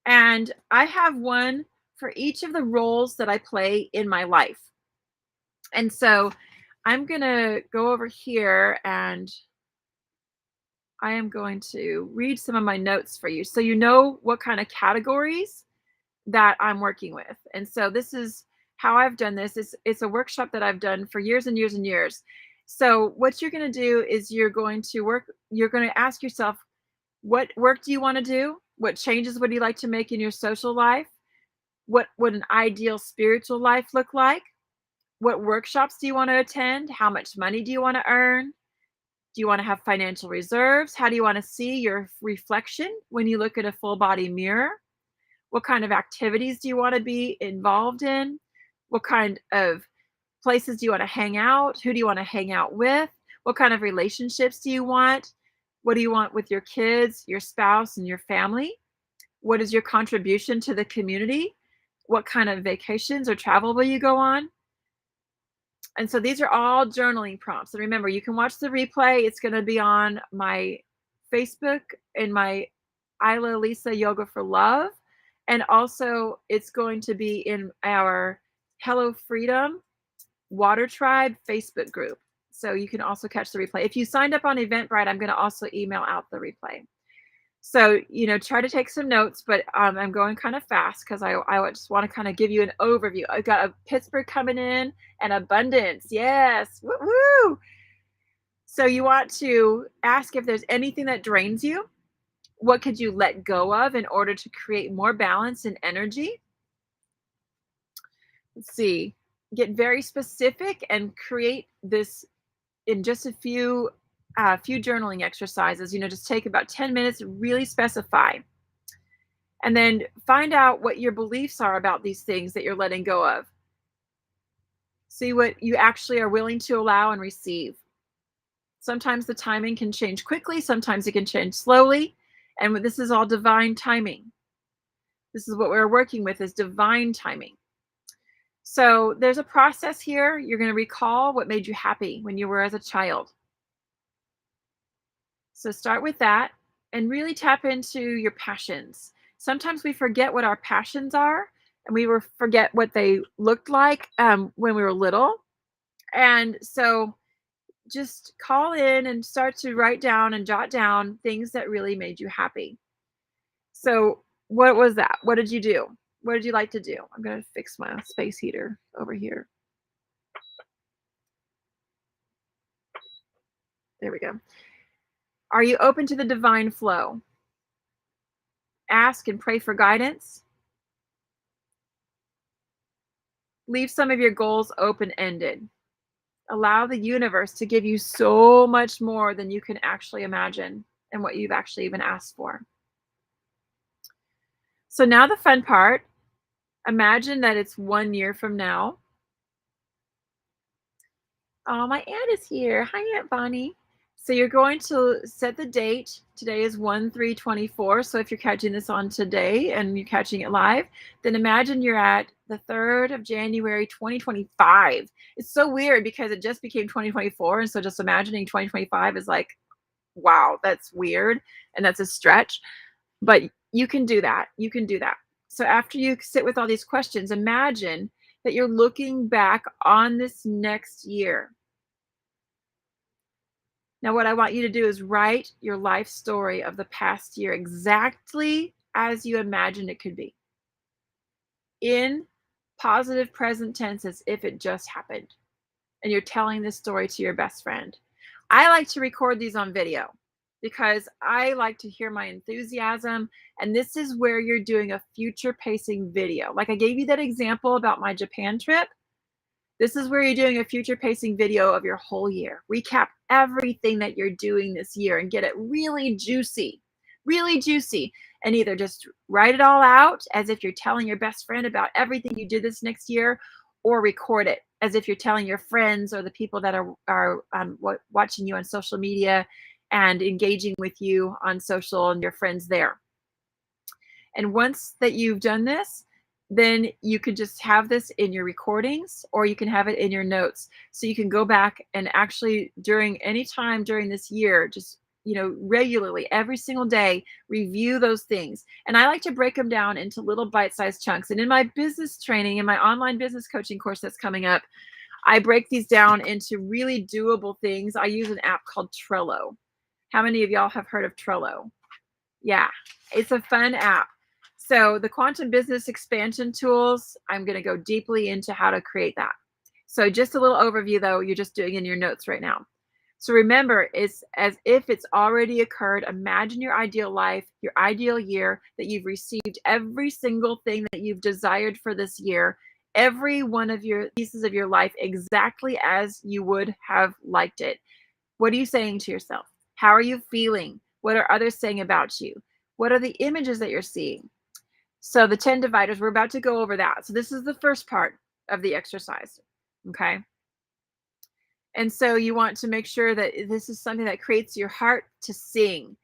And I have one for each of the roles that I play in my life. And so I'm going to go over here and I am going to read some of my notes for you so you know what kind of categories that I'm working with. And so this is how I've done this. It's a workshop that I've done for years and years and years. So what you're going to do is you're going to ask yourself, what work do you want to do? What changes would you like to make in your social life? What would an ideal spiritual life look like? What workshops do you want to attend? How much money do you want to earn? Do you want to have financial reserves? How do you want to see your reflection when you look at a full body mirror? What kind of activities do you want to be involved in? What kind of places do you want to hang out? Who do you want to hang out with? What kind of relationships do you want? What do you want with your kids, your spouse, and your family? What is your contribution to the community? What kind of vacations or travel will you go on? And so these are all journaling prompts. And remember, you can watch the replay. It's going to be on my Facebook and my Isla Lisa Yoga for Love. And also it's going to be in our Hello Freedom Water Tribe Facebook group. So you can also catch the replay. If you signed up on Eventbrite, I'm going to also email out the replay. So, try to take some notes, but I'm going kind of fast because I just want to kind of give you an overview. I've got a Pittsburgh coming in and abundance. Yes. Woo-woo. So you want to ask if there's anything that drains you. What could you let go of in order to create more balance and energy? Let's see. Get very specific and create this in just a few journaling exercises. Just take about 10 minutes, really specify. And then find out what your beliefs are about these things that you're letting go of. See what you actually are willing to allow and receive. Sometimes the timing can change quickly. Sometimes it can change slowly. And this is all divine timing. This is what we're working with, is divine timing. So there's a process here. You're going to recall what made you happy when you were as a child. So start with that and really tap into your passions. Sometimes we forget what our passions are, and we forget what they looked like when we were little. And so just call in and start to write down and jot down things that really made you happy. So what was that? What did you do? What did you like to do? I'm going to fix my space heater over here. There we go. Are you open to the divine flow? Ask and pray for guidance. Leave some of your goals open-ended. Allow the universe to give you so much more than you can actually imagine and what you've actually even asked for. So now the fun part. Imagine that it's 1 year from now. Oh, my aunt is here. Hi, Aunt Bonnie. So you're going to set the date. Today is 1/3/24. So if you're catching this on today and you're catching it live, then imagine you're at the 3rd of January, 2025. It's so weird because it just became 2024. And so just imagining 2025 is like, wow, that's weird. And that's a stretch. But you can do that. You can do that. So after you sit with all these questions, imagine that you're looking back on this next year. Now, what I want you to do is write your life story of the past year exactly as you imagine it could be, in positive present tense as if it just happened. And you're telling this story to your best friend. I like to record these on video because I like to hear my enthusiasm. And this is where you're doing a future pacing video. Like I gave you that example about my Japan trip. This is where you're doing a future pacing video of your whole year. Recap everything that you're doing this year and get it really juicy, and either just write it all out as if you're telling your best friend about everything you did this next year, or record it as if you're telling your friends or the people that are watching you on social media and engaging with you on social and your friends there. And once that you've done this, then you can just have this in your recordings, or you can have it in your notes. So you can go back and actually during any time during this year, just, regularly, every single day, review those things. And I like to break them down into little bite-sized chunks. And in my business training, in my online business coaching course that's coming up, I break these down into really doable things. I use an app called Trello. How many of y'all have heard of Trello? Yeah, it's a fun app. So the quantum business expansion tools, I'm going to go deeply into how to create that. So just a little overview, though, you're just doing in your notes right now. So remember, it's as if it's already occurred. Imagine your ideal life, your ideal year, that you've received every single thing that you've desired for this year, every one of your pieces of your life exactly as you would have liked it. What are you saying to yourself? How are you feeling? What are others saying about you? What are the images that you're seeing? So the 10 dividers, we're about to go over that. So this is the first part of the exercise, okay? And so you want to make sure that this is something that creates your heart to sing,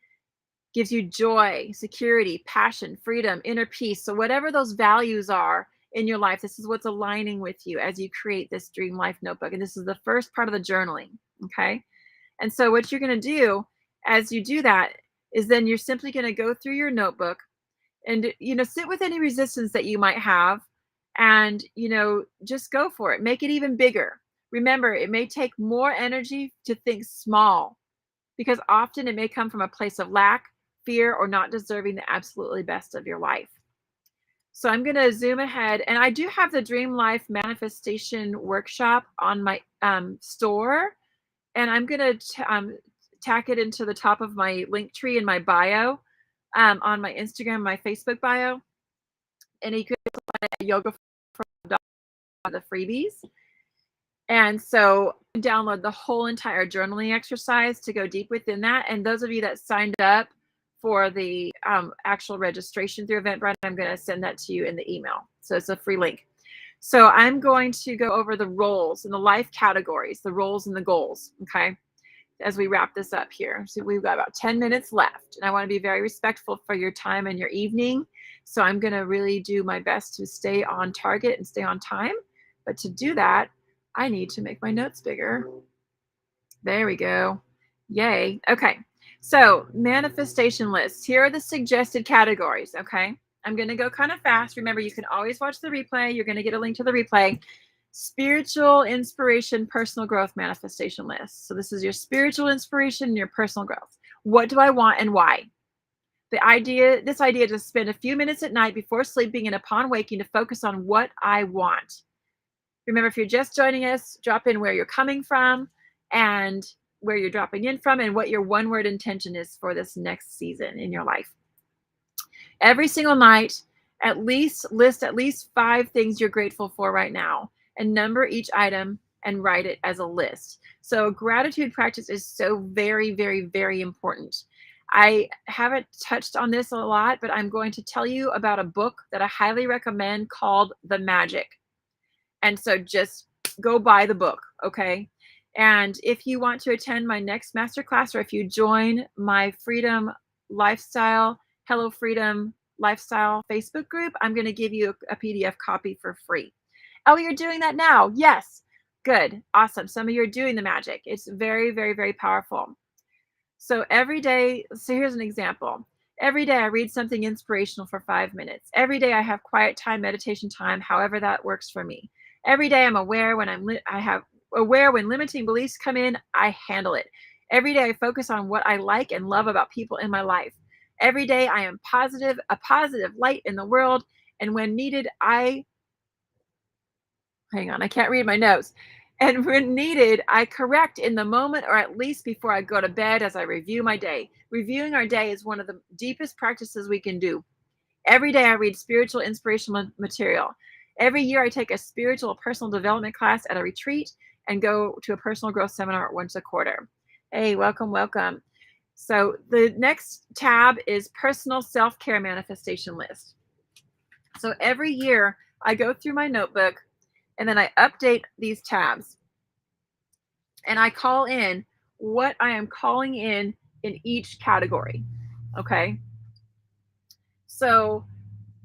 gives you joy, security, passion, freedom, inner peace. So whatever those values are in your life, this is what's aligning with you as you create this Dream Life Notebook. And this is the first part of the journaling, okay? And so what you're going to do as you do that is then you're simply going to go through your notebook and, sit with any resistance that you might have and, just go for it. Make it even bigger. Remember, it may take more energy to think small because often it may come from a place of lack, fear, or not deserving the absolutely best of your life. So I'm going to zoom ahead, and I do have the Dream Life Manifestation Workshop on my store, and I'm going to tack it into the top of my link tree in my bio, on my Instagram, my Facebook bio, and you could find a yoga for the freebies. And so download the whole entire journaling exercise to go deep within that. And those of you that signed up for the actual registration through Eventbrite, I'm going to send that to you in the email. So it's a free link. So I'm going to go over the roles and the life categories, the roles and the goals, okay, as we wrap this up here. So we've got about 10 minutes left, and I want to be very respectful for your time and your evening. So I'm going to really do my best to stay on target and stay on time. But to do that, I need to make my notes bigger. There we go. Yay. Okay. So manifestation lists. Here are the suggested categories. Okay. I'm going to go kind of fast. Remember, you can always watch the replay. You're going to get a link to the replay. Spiritual inspiration, personal growth manifestation list. So this is your spiritual inspiration and your personal growth. What do I want and why? This idea to spend a few minutes at night before sleeping and upon waking to focus on what I want. Remember, if you're just joining us, drop in where you're coming from and where you're dropping in from and what your one word intention is for this next season in your life. Every single night, list at least 5 things you're grateful for right now and number each item and write it as a list. So gratitude practice is so very, very, very important. I haven't touched on this a lot, but I'm going to tell you about a book that I highly recommend called The Magic. And so just go buy the book, okay? And if you want to attend my next masterclass, or if you join my Freedom Lifestyle, Hello Freedom Lifestyle Facebook group, I'm going to give you a PDF copy for free. Oh, you're doing that now? Yes. Good. Awesome. Some of you are doing the magic. It's very, very, very powerful. So every day, so here's an example. Every day I read something inspirational for 5 minutes. Every day I have quiet time, meditation time, however that works for me. Every day I'm aware when when limiting beliefs come in, I handle it. Every day I focus on what I like and love about people in my life. Every day I am a positive light in the world. And when needed, I can't read my notes. And when needed, I correct in the moment or at least before I go to bed as I review my day. Reviewing our day is one of the deepest practices we can do. Every day I read spiritual inspirational material. Every year I take a spiritual personal development class at a retreat and go to a personal growth seminar once a quarter. Hey, welcome, welcome. So the next tab is personal self-care manifestation list. So every year I go through my notebook and then I update these tabs. And I call in what I am calling in each category. Okay. So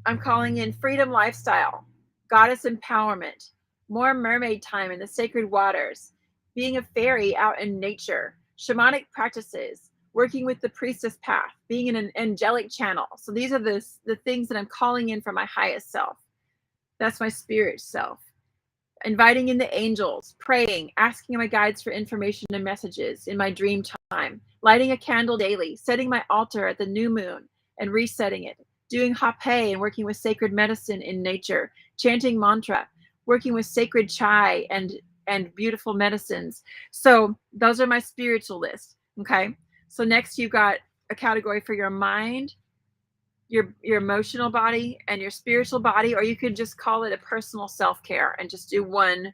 I'm calling in freedom lifestyle, goddess empowerment, more mermaid time in the sacred waters, being a fairy out in nature, shamanic practices, working with the priestess path, being in an angelic channel. So these are the things that I'm calling in for my highest self. That's my spirit self. Inviting in the angels, praying, asking my guides for information and messages in my dream time, lighting a candle daily, setting my altar at the new moon and resetting it, doing hape and working with sacred medicine in nature, chanting mantra, working with sacred chai and beautiful medicines. So those are my spiritual list. Okay. So next you've got a category for your mind, your emotional body and your spiritual body, or you could just call it a personal self-care and just do one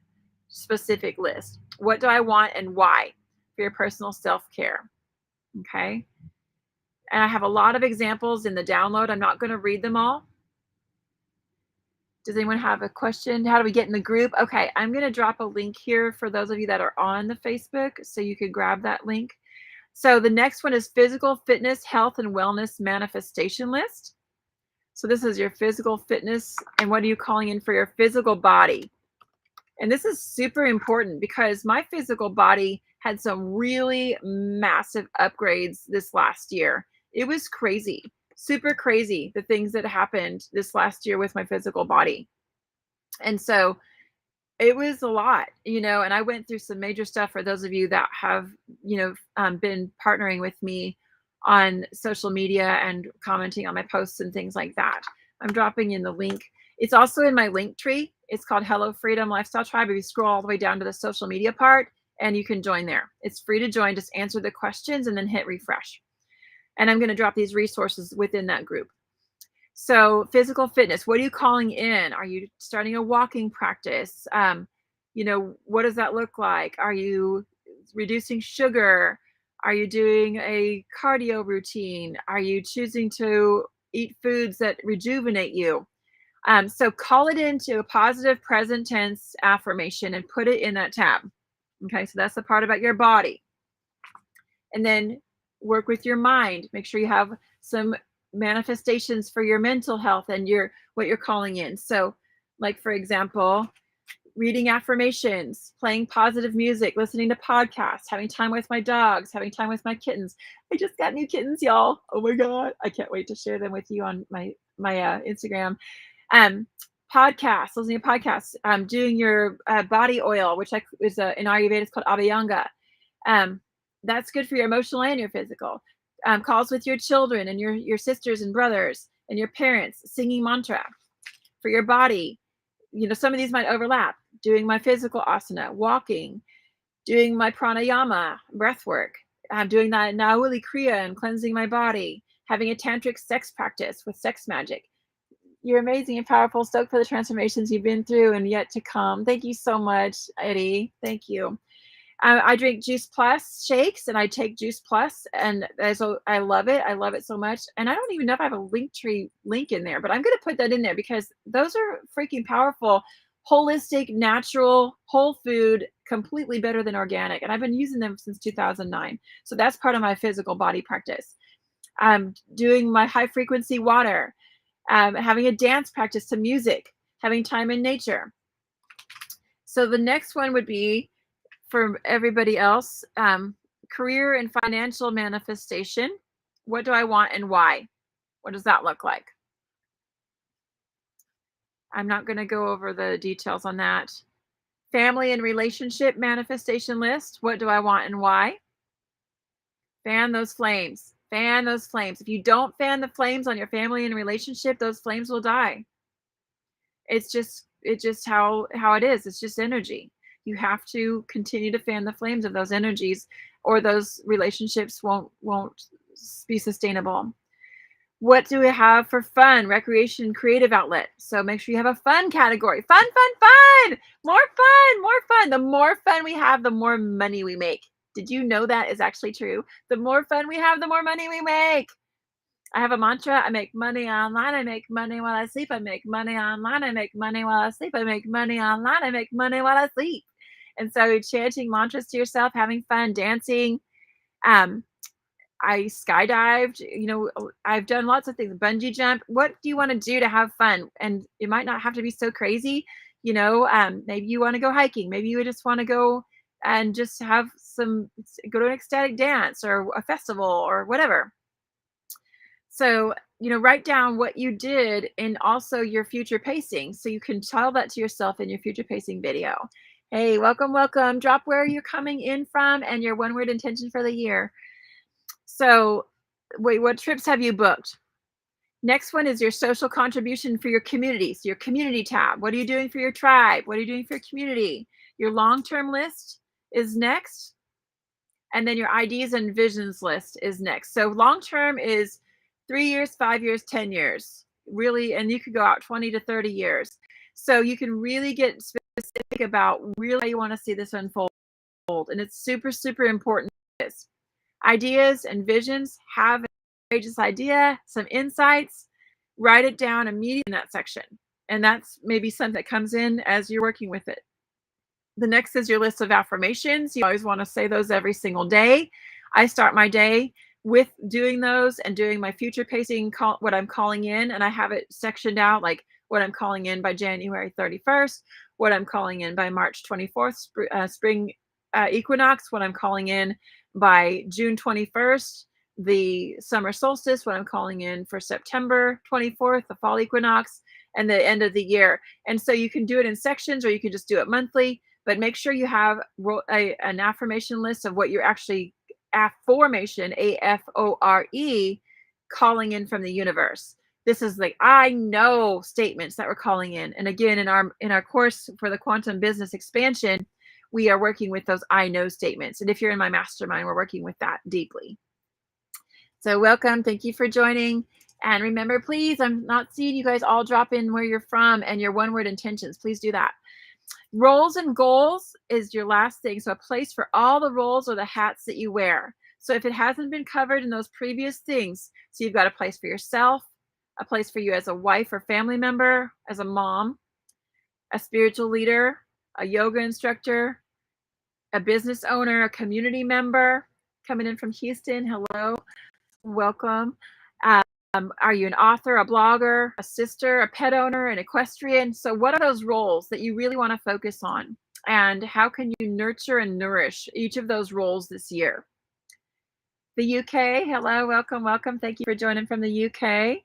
specific list. What do I want and why for your personal self-care? Okay. And I have a lot of examples in the download. I'm not going to read them all. Does anyone have a question? How do we get in the group? Okay, I'm going to drop a link here for those of you that are on the Facebook so you can grab that link. So the next one is physical fitness, health, and wellness manifestation list. So this is your physical fitness, and what are you calling in for your physical body? And this is super important because my physical body had some really massive upgrades this last year. It was crazy, super crazy, the things that happened this last year with my physical body. And so it was a lot, and I went through some major stuff for those of you that have, been partnering with me on social media and commenting on my posts and things like that. I'm dropping in the link. It's also in my link tree. It's called Hello Freedom Lifestyle Tribe. If you scroll all the way down to the social media part, and you can join there. It's free to join. Just answer the questions and then hit refresh. And I'm going to drop these resources within that group. So physical fitness, what are you calling in? Are you starting a walking practice? What does that look like? Are you reducing sugar? Are you doing a cardio routine? Are you choosing to eat foods that rejuvenate you? So call it into a positive present tense affirmation and put it in that tab. Okay, so that's the part about your body. And then work with your mind. Make sure you have some manifestations for your mental health and what you're calling in. So like, for example, reading affirmations, playing positive music, listening to podcasts, having time with my dogs, having time with my kittens. I just got new kittens, y'all. Oh my God. I can't wait to share them with you on my Instagram. Podcasts, listening to podcasts, doing your body oil, which is in Ayurveda, it's called Abhyanga. That's good for your emotional and your physical. calls with your children and your sisters and brothers and your parents, singing mantra. For your body, some of these might overlap. Doing my physical asana, walking, doing my pranayama, breath work. I'm doing that Nauli Kriya and cleansing my body, having a tantric sex practice with sex magic. You're amazing and powerful. Stoked for the transformations you've been through and yet to come. Thank you so much, Eddie. Thank you. I drink Juice Plus shakes and I take Juice Plus, and so I love it. I love it so much. And I don't even know if I have a Linktree link in there, but I'm going to put that in there because those are freaking powerful, holistic, natural, whole food, completely better than organic. And I've been using them since 2009. So that's part of my physical body practice. I'm doing my high frequency water, having a dance practice to music, having time in nature. So the next one would be, for everybody else, career and financial manifestation. What do I want and why? What does that look like? I'm not going to go over the details on that. Family and relationship manifestation list. What do I want and why? Fan those flames. Fan those flames. If you don't fan the flames on your family and relationship, those flames will die. It's just how it is. It's just energy. You have to continue to fan the flames of those energies, or those relationships won't be sustainable. What do we have for fun, recreation, creative outlet? So make sure you have a fun category. Fun, fun, fun. More fun, more fun. The more fun we have, the more money we make. Did you know that is actually true? The more fun we have, the more money we make. I have a mantra. I make money online. I make money while I sleep. I make money online. I make money while I sleep. I make money online. I make money while I sleep. And so chanting mantras to yourself, having fun, dancing. I skydived, I've done lots of things, bungee jump. What do you want to do to have fun? And it might not have to be so crazy. Maybe you want to go hiking. Maybe you just want to go and just go to an ecstatic dance or a festival or whatever. So, write down what you did and also your future pacing, so you can tell that to yourself in your future pacing video. Hey, welcome, welcome. Drop where you're coming in from and your one word intention for the year. So, wait, what trips have you booked? Next one is your social contribution for your community. So your community tab. What are you doing for your tribe? What are you doing for your community? Your long-term list is next. And then your ideas and visions list is next. So long-term is 3 years, 5 years, 10 years, really, and you could go out 20 to 30 years. So you can really get specific about really how you want to see this unfold. And it's super, super important. Ideas and visions. Have an outrageous idea, some insights, write it down immediately in that section. And that's maybe something that comes in as you're working with it. The next is your list of affirmations. You always want to say those every single day. I start my day with doing those and doing my future pacing, what I'm calling in, and I have it sectioned out, like what I'm calling in by January 31st, what I'm calling in by March 24th, spring equinox, what I'm calling in by June 21st, the summer solstice, what I'm calling in for September 24th, the fall equinox, and the end of the year. And so you can do it in sections, or you can just do it monthly, but make sure you have an affirmation list of what you're actually affirmation, AFORE, calling in from the universe. This is like I know statements that we're calling in. And again, in our course for the quantum business expansion, we are working with those I know statements. And if you're in my mastermind, we're working with that deeply. So welcome. Thank you for joining. And remember, please, I'm not seeing you guys all drop in where you're from and your one word intentions. Please do that. Roles and goals is your last thing. So a place for all the roles or the hats that you wear. So if it hasn't been covered in those previous things, so you've got a place for yourself, a place for you as a wife or family member, as a mom, a spiritual leader, a yoga instructor, a business owner, a community member coming in from Houston. Hello, welcome. Are you an author, a blogger, a sister, a pet owner, an equestrian? So what are those roles that you really want to focus on? And how can you nurture and nourish each of those roles this year? The UK, hello, welcome, welcome. Thank you for joining from the UK.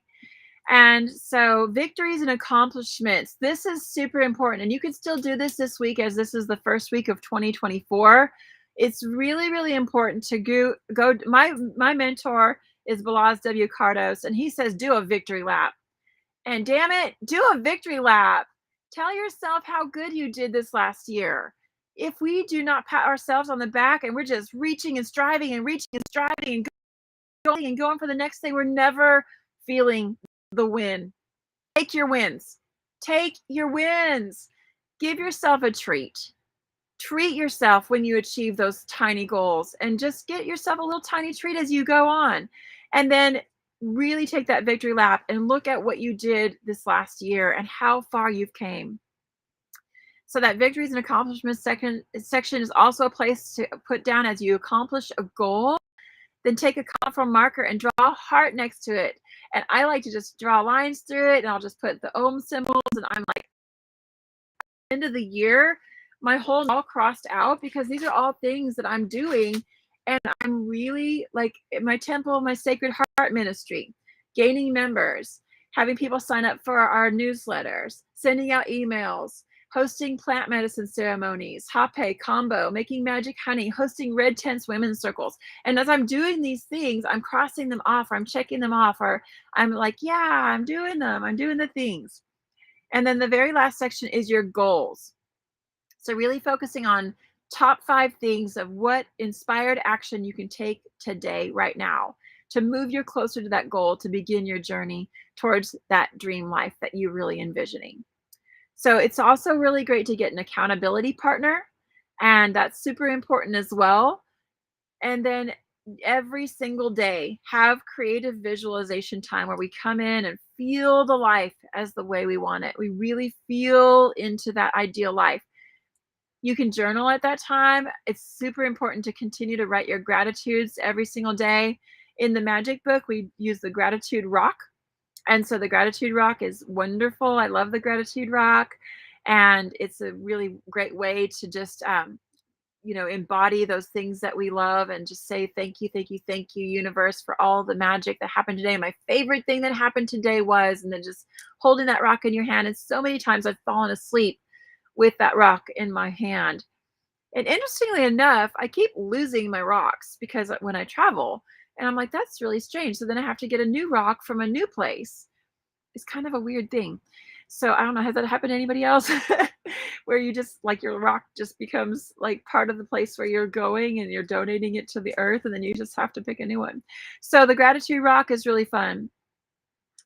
And so victories and accomplishments. This is super important. And you can still do this week, as this is the first week of 2024. It's really, really important to go. My mentor is Balaz W. Cardos, and he says, do a victory lap. And damn it, do a victory lap. Tell yourself how good you did this last year. If we do not pat ourselves on the back and we're just reaching and striving and reaching and striving and going for the next thing, we're never feeling the win. Take your wins. Take your wins. Give yourself a treat. Treat yourself when you achieve those tiny goals, and just get yourself a little tiny treat as you go on. And then really take that victory lap and look at what you did this last year and how far you've came. So that victories and accomplishments section is also a place to put down as you accomplish a goal. Then take a colorful marker and draw a heart next to it. And I like to just draw lines through it, and I'll just put the Om symbols, and I'm like, end of the year, my whole all crossed out, because these are all things that I'm doing. And I'm really like my temple, my Sacred Heart ministry, gaining members, having people sign up for our newsletters, sending out emails, hosting plant medicine ceremonies, hape, combo, making magic honey, hosting red tents, women's circles. And as I'm doing these things, I'm crossing them off, or I'm checking them off, or I'm like, yeah, I'm doing them. I'm doing the things. And then the very last section is your goals. So really focusing on top 5 things of what inspired action you can take today, right now, to move you closer to that goal, to begin your journey towards that dream life that you're really envisioning. So it's also really great to get an accountability partner, and that's super important as well. And then every single day, have creative visualization time where we come in and feel the life as the way we want it. We really feel into that ideal life. You can journal at that time. It's super important to continue to write your gratitudes every single day. In the magic book, we use the gratitude rock. And so the gratitude rock is wonderful. I love the gratitude rock. And it's a really great way to just, embody those things that we love, and just say, thank you, thank you, thank you, universe, for all the magic that happened today. My favorite thing that happened today was, and then just holding that rock in your hand. And so many times I've fallen asleep with that rock in my hand. And interestingly enough, I keep losing my rocks because when I travel, and I'm like, that's really strange. So then I have to get a new rock from a new place. It's kind of a weird thing. So I don't know, has that happened to anybody else? Where you just like your rock just becomes like part of the place where you're going, and you're donating it to the earth, and then you just have to pick a new one. So the gratitude rock is really fun.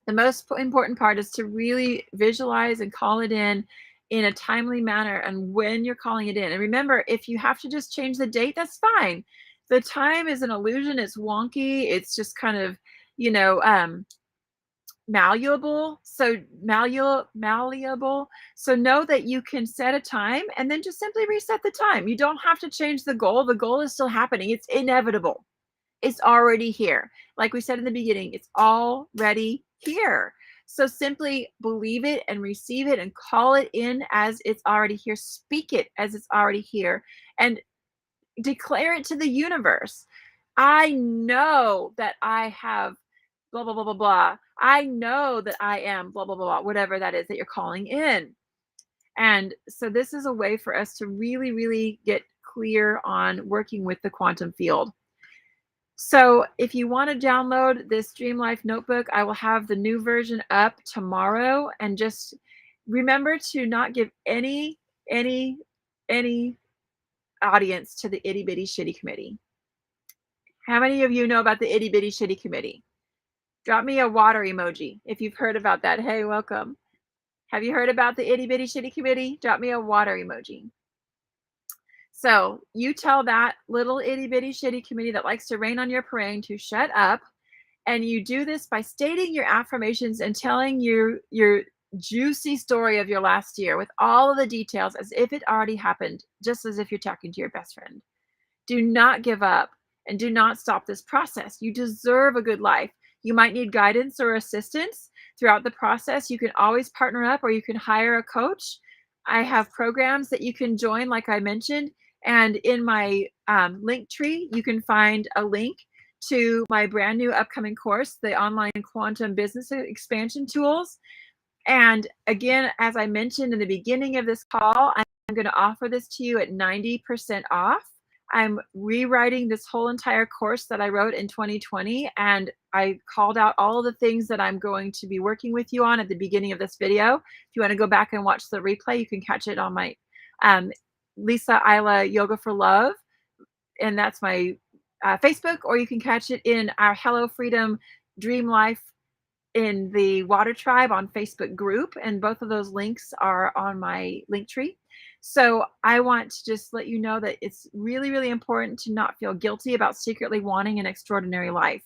The most important part is to really visualize and call it in a timely manner, and when you're calling it in. And remember, if you have to just change the date, that's fine. The time is an illusion. It's wonky. It's just kind of, malleable. So malleable. So know that you can set a time and then just simply reset the time. You don't have to change the goal. The goal is still happening. It's inevitable. It's already here. Like we said in the beginning, it's already here. So simply believe it and receive it and call it in as it's already here. Speak it as it's already here, and declare it to the universe. I know that I have blah, blah, blah, blah, blah. I know that I am blah, blah, blah, blah, whatever that is that you're calling in. And so this is a way for us to really, really get clear on working with the quantum field. So if you want to download this Dream Life notebook, I will have the new version up tomorrow. And just remember to not give any audience to the itty bitty shitty committee. How many of you know about the itty bitty shitty committee? Drop me a water emoji if you've heard about that. Hey, welcome. Have you heard about the itty bitty shitty committee? Drop me a water emoji. So you tell that little itty bitty shitty committee that likes to rain on your parade to shut up. And you do this by stating your affirmations and telling your juicy story of your last year with all of the details as if it already happened, just as if you're talking to your best friend. Do not give up, and do not stop this process. You deserve a good life. You might need guidance or assistance throughout the process. You can always partner up, or you can hire a coach. I have programs that you can join, like I mentioned. And in my link tree, you can find a link to my brand new upcoming course, the Online Quantum Business Expansion Tools. And again, as I mentioned in the beginning of this call, I'm going to offer this to you at 90% off. I'm rewriting this whole entire course that I wrote in 2020, and I called out all of the things that I'm going to be working with you on at the beginning of this video. If you want to go back and watch the replay, you can catch it on my Lisa Isla Yoga for Love, and that's my Facebook, or you can catch it in our Hello Freedom Dream Life in the Water Tribe on Facebook group, and both of those links are on my link tree. So I want to just let you know that it's really, really important to not feel guilty about secretly wanting an extraordinary life.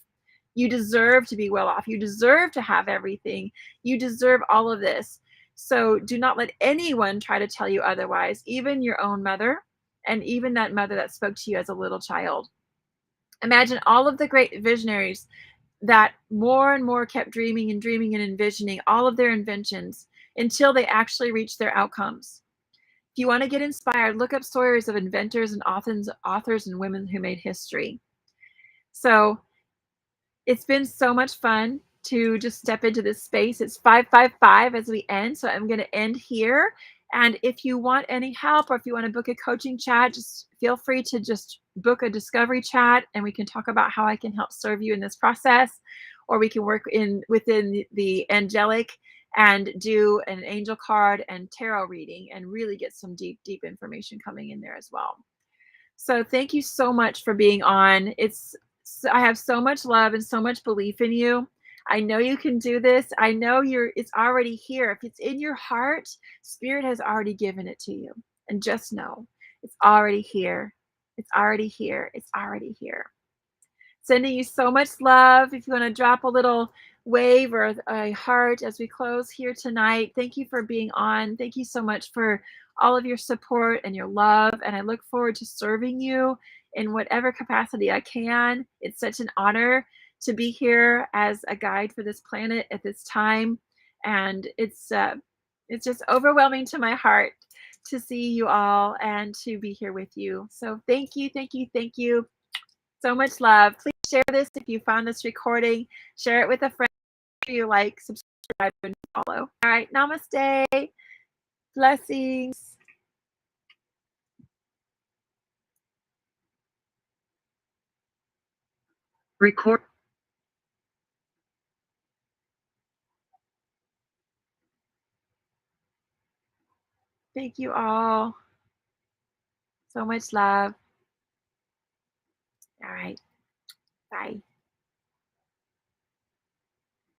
You deserve to be well off. You deserve to have everything. You deserve all of this. So do not let anyone try to tell you otherwise, even your own mother, and even that mother that spoke to you as a little child. Imagine all of the great visionaries that more and more kept dreaming and dreaming and envisioning all of their inventions until they actually reached their outcomes. If you want to get inspired, look up stories of inventors and authors and women who made history. So it's been so much fun to just step into this space. It's 5:55 as we end, so I'm going to end here. And if you want any help, or if you want to book a coaching chat, just feel free to just book a discovery chat, and we can talk about how I can help serve you in this process, or we can work within the angelic and do an angel card and tarot reading and really get some deep information coming in there as well. So thank you so much for being on. I have so much love and so much belief in you. I know you can do this. I know it's already here. If it's in your heart, Spirit has already given it to you. And just know it's already here. It's already here. It's already here. Sending you so much love. If you want to drop a little wave or a heart as we close here tonight, thank you for being on. Thank you so much for all of your support and your love. And I look forward to serving you in whatever capacity I can. It's such an honor to be here as a guide for this planet at this time. And it's just overwhelming to my heart to see you all and to be here with you. So thank you, thank you, thank you. So much love. Please share this if you found this recording. Share it with a friend you like, subscribe, and follow. All right. Namaste. Blessings. Record. Thank you all. So much love. All right. Bye.